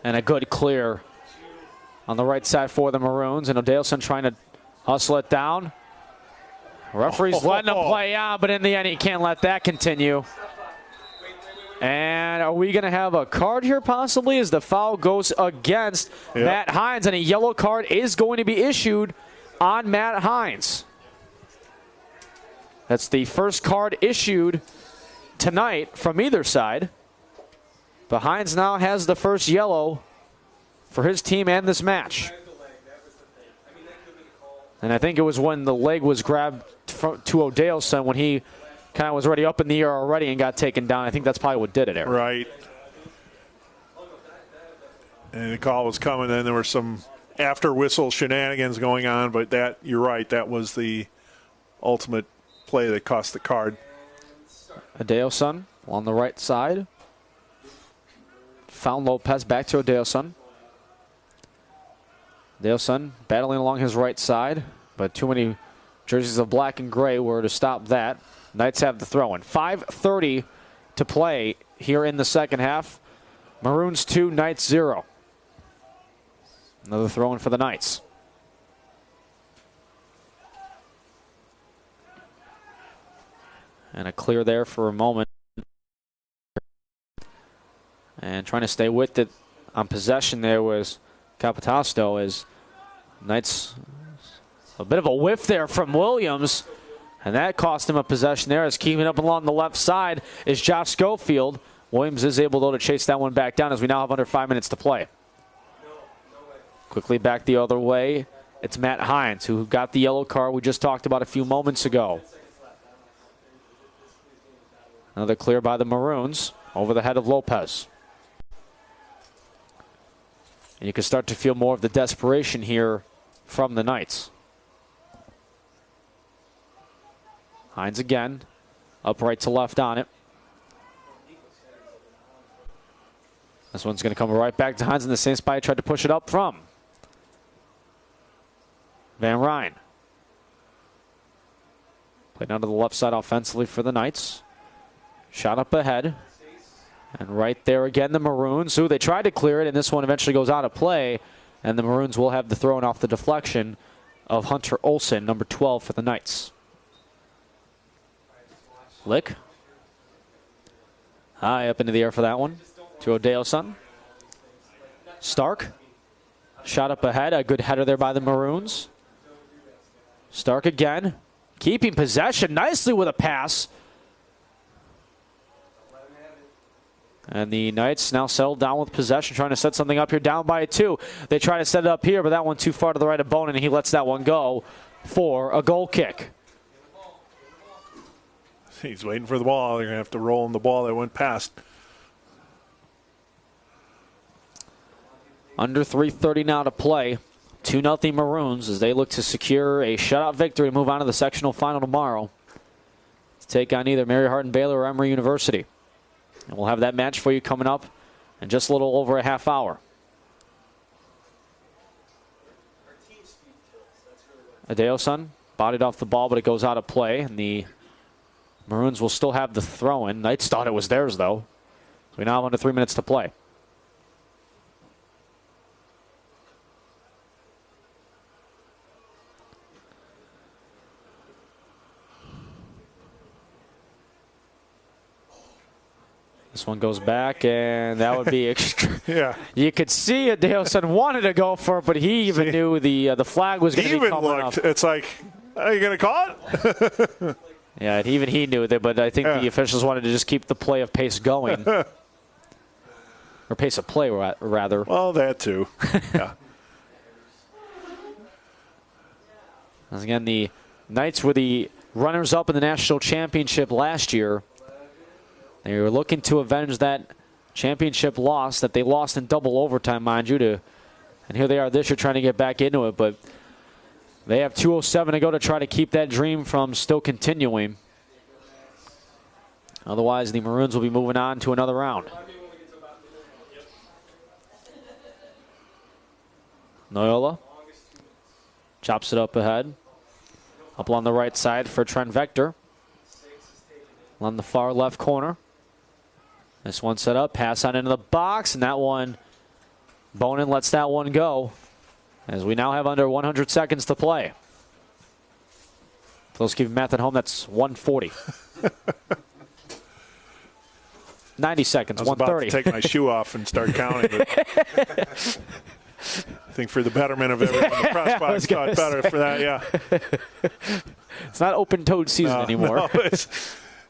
And a good clear on the right side for the Maroons. And O'Daleson trying to hustle it down. Referee's letting him play on, but in the end he can't let that continue. And are we going to have a card here possibly as the foul goes against Matt Hines? And a yellow card is going to be issued on Matt Hines. That's the first card issued tonight from either side. But Hines now has the first yellow for his team and this match. And I think it was when the leg was grabbed to O'Dale's son when he kind of was already up in the air already and got taken down. I think that's probably what did it, Eric. Right. And the call was coming, and there were some after whistle shenanigans going on, but that, you're right, that was the ultimate play that cost the card. O'Dale's son on the right side. Found Lopez back to O'Dale's son. O'Dale's son battling along his right side, but too many jerseys of black and gray were to stop that. Knights have the throw-in. 5:30 to play here in the second half. Maroons 2, Knights 0. Another throw-in for the Knights. And a clear there for a moment. And trying to stay with it on possession there was Capitasto as Knights, a bit of a whiff there from Williams. And that cost him a possession there as keeping up along the left side is Josh Schofield. Williams is able, though, to chase that one back down as we now have under 5 minutes to play. Quickly back the other way. It's Matt Hines, who got the yellow card we just talked about a few moments ago. Another clear by the Maroons over the head of Lopez. And you can start to feel more of the desperation here from the Knights. Hines again, upright to left on it. This one's going to come right back to Hines in the same spot he tried to push it up from. Van Ryn. Played out to the left side offensively for the Knights. Shot up ahead. And right there again, the Maroons, who they tried to clear it, and this one eventually goes out of play. And the Maroons will have the throw-in off the deflection of Hunter Olsen, number 12 for the Knights. Lick. High up into the air for that one. To O'Dale's son. Stark. Shot up ahead. A good header there by the Maroons. Stark again. Keeping possession nicely with a pass. And the Knights now settled down with possession, trying to set something up here, down by 2. They try to set it up here, but that one too far to the right opponent, and he lets that one go for a goal kick. He's waiting for the ball. They're going to have to roll in the ball that went past. Under 3:30 now to play. 2-0 Maroons as they look to secure a shutout victory to move on to the sectional final tomorrow to take on either Mary Hardin Baylor or Emory University. And we'll have that match for you coming up in just a little over a half hour. Adeosun bodied off the ball, but it goes out of play. And the Maroons will still have the throw-in. Knights thought it was theirs, though. So we now have under 3 minutes to play. This one goes back, and that would be extra. Yeah. You could see Adeosun wanted to go for it, but he even knew the flag was going to be coming up. It's like, are you going to call it? Yeah, and even he knew that, but I think the officials wanted to just keep the play of pace going. Or pace of play, rather. Well, that too. Yeah. As again, the Knights were the runners-up in the national championship last year. They were looking to avenge that championship loss that they lost in double overtime, mind you. And here they are this year trying to get back into it. But they have 2:07 to go to try to keep that dream from still continuing. Otherwise, the Maroons will be moving on to another round. Noyola chops it up ahead. Up along the right side for Trent Vector. On the far left corner. This one set up, pass on into the box, and that one, Bonin lets that one go, as we now have under 100 seconds to play. For those keeping math at home, that's 140. 90 seconds, I was 130. about to take my shoe off and start counting. But I think for the betterment of everyone, the press box thought better for that, yeah. It's not open-toed season anymore. No,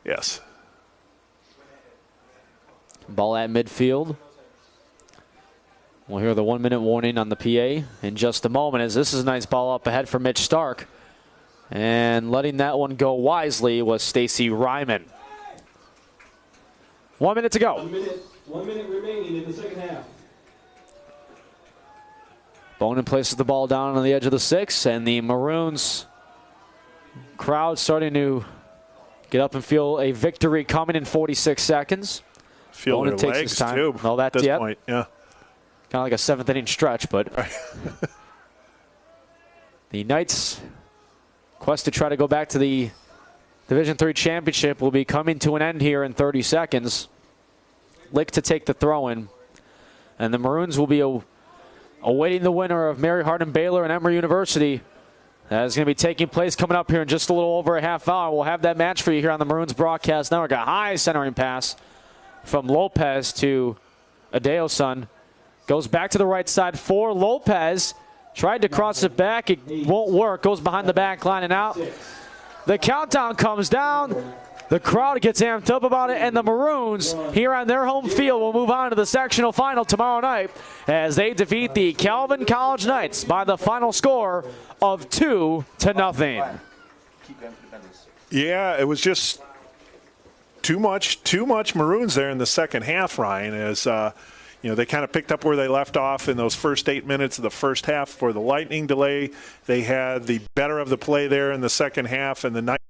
yes. Ball at midfield. We'll hear the 1-minute warning on the PA in just a moment, as this is a nice ball up ahead for Mitch Stark. And letting that one go wisely was Stacy Ryman. 1 minute to go. 1 minute remaining in the second half. Bonin places the ball down on the edge of the 6, and the Maroons crowd starting to get up and feel a victory coming in 46 seconds. Feel Bonin their takes legs his time. too. No, that's at this yet. point, yeah. Kind of like a 7th inning stretch, but the Knights' quest to try to go back to the Division III championship will be coming to an end here in 30 seconds. Lick to take the throw-in, and the Maroons will be awaiting the winner of Mary Hardin Baylor and Emory University. That is going to be taking place coming up here in just a little over a half hour. We'll have that match for you here on the Maroons Broadcast Network. A high centering pass from Lopez to Adeosun. Goes back to the right side for Lopez. Tried to cross it back. It won't work. Goes behind the back line and out. The countdown comes down. The crowd gets amped up about it, and the Maroons here on their home field will move on to the sectional final tomorrow night as they defeat the Calvin College Knights by the final score of 2-0. Yeah, it was just too much Maroons there in the second half, Ryan, as they kind of picked up where they left off in those first 8 minutes of the first half for the lightning delay. They had the better of the play there in the second half, and the Knights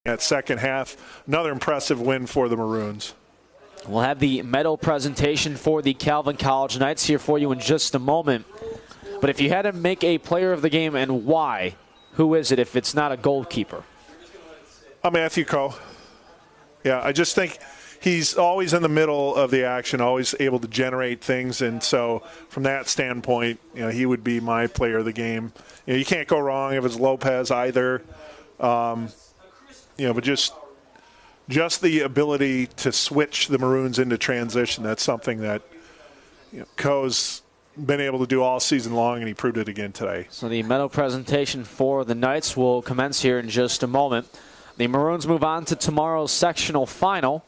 at second half. Another impressive win for the Maroons. We'll have the medal presentation for the Calvin College Knights here for you in just a moment. But if you had to make a player of the game and why, who is it if it's not a goalkeeper? Matthew Coe. Yeah, I just think he's always in the middle of the action, always able to generate things. And so from that standpoint, he would be my player of the game. You can't go wrong if it's Lopez either. But just the ability to switch the Maroons into transition, that's something that Coe's been able to do all season long, and he proved it again today. So the medal presentation for the Knights will commence here in just a moment. The Maroons move on to tomorrow's sectional final.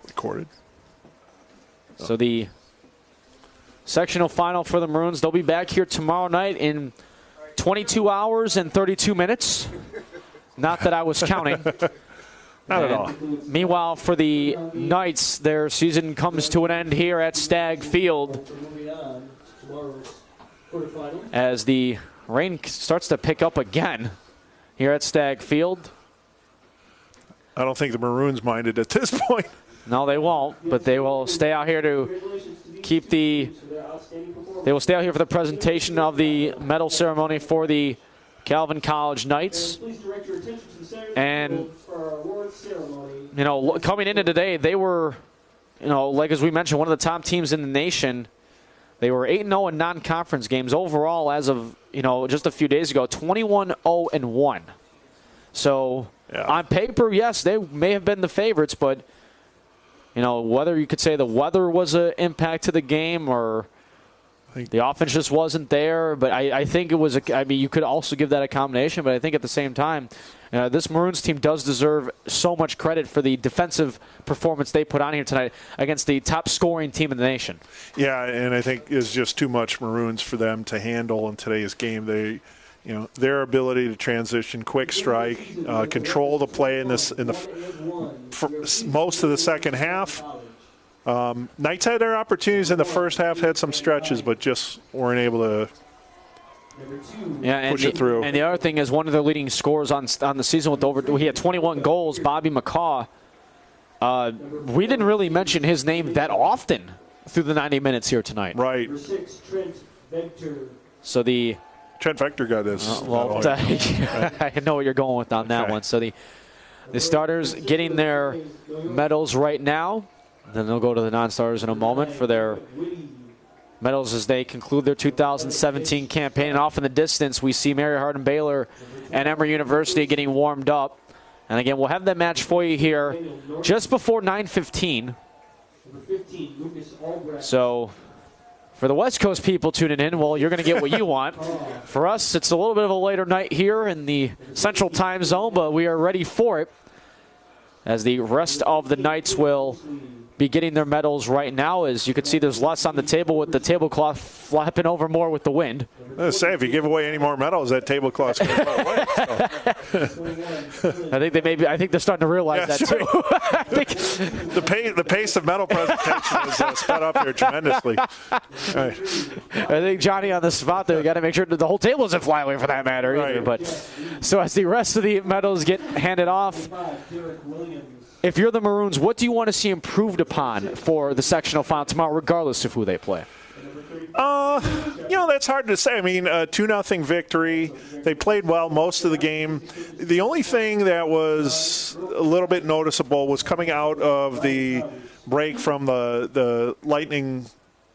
Recorded. So the sectional final for the Maroons, they'll be back here tomorrow night in 22 hours and 32 minutes. Not that I was counting. Not at all. Meanwhile, for the Knights, their season comes to an end here at Stagg Field as the rain starts to pick up again here at Stagg Field. I don't think the Maroons minded at this point. No, they won't, but they will stay out here to keep they will stay out here for the presentation of the medal ceremony for the Calvin College Knights. And, coming into today, they were, like as we mentioned, one of the top teams in the nation. They were 8-0 in non-conference games overall as of just a few days ago. 21-0-1. So on paper, yes, they may have been the favorites, but whether you could say the weather was an impact to the game or the offense just wasn't there, but I think it was. You could also give that a combination, but I think at the same time, this Maroons team does deserve so much credit for the defensive performance they put on here tonight against the top scoring team in the nation. Yeah, and I think it's just too much Maroons for them to handle in today's game. They, their ability to transition, quick strike, control the play for most of the second half. Knights had their opportunities in the first half, had some stretches, but just weren't able to push it through. And the other thing is one of their leading scorers on the season he had 21 goals, Bobby McCaw. We didn't really mention his name that often through the 90 minutes here tonight. Right. So Trent Vector got this. I know what you're going with on that one. So the starters getting their medals right now. Then they'll go to the non-starters in a moment for their medals as they conclude their 2017 campaign. And off in the distance, we see Mary Hardin Baylor and Emory University getting warmed up. And again, we'll have that match for you here just before 9:15. So for the West Coast people tuning in, well, you're going to get what you want. For us, it's a little bit of a later night here in the Central Time Zone, but we are ready for it as the rest of the Knights will be getting their medals right now. As you can see, there's less on the table with the tablecloth flapping over more with the wind. I was going to say, if you give away any more medals, that tablecloth's going to go away. So. I think they're starting to realize that too. I think the pace of medal presentation is sped up here tremendously. Right. I think Johnny on the spot there, got to make sure that the whole table doesn't fly away for that matter either. Right. But so as the rest of the medals get handed off, if you're the Maroons, what do you want to see improved upon for the sectional final tomorrow, regardless of who they play? That's hard to say. I mean, 2-0 victory. They played well most of the game. The only thing that was a little bit noticeable was coming out of the break from the lightning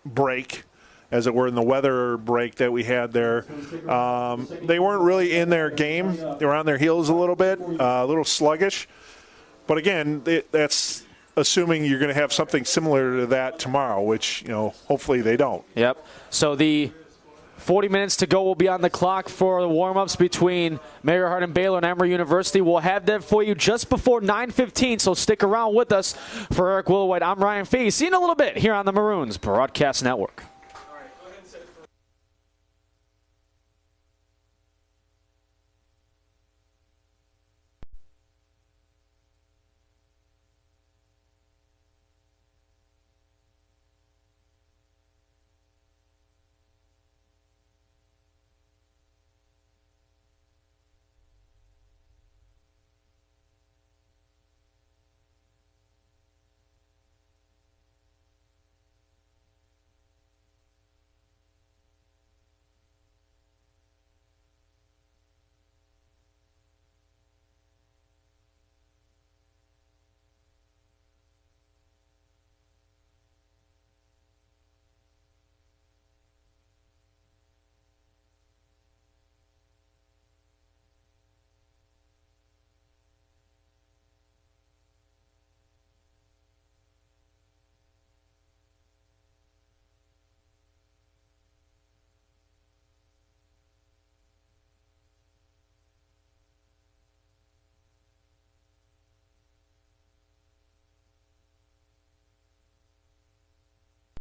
break, as it were, in the weather break that we had there. They weren't really in their game. They were on their heels a little bit, a little sluggish. But again, that's assuming you're going to have something similar to that tomorrow, which, hopefully they don't. Yep. So the 40 minutes to go will be on the clock for the warm-ups between Mary Hardin Baylor and Emory University. We'll have that for you just before 9:15, so stick around with us. For Eric Willowhite, I'm Ryan Fee. See you in a little bit here on the Maroons Broadcast Network.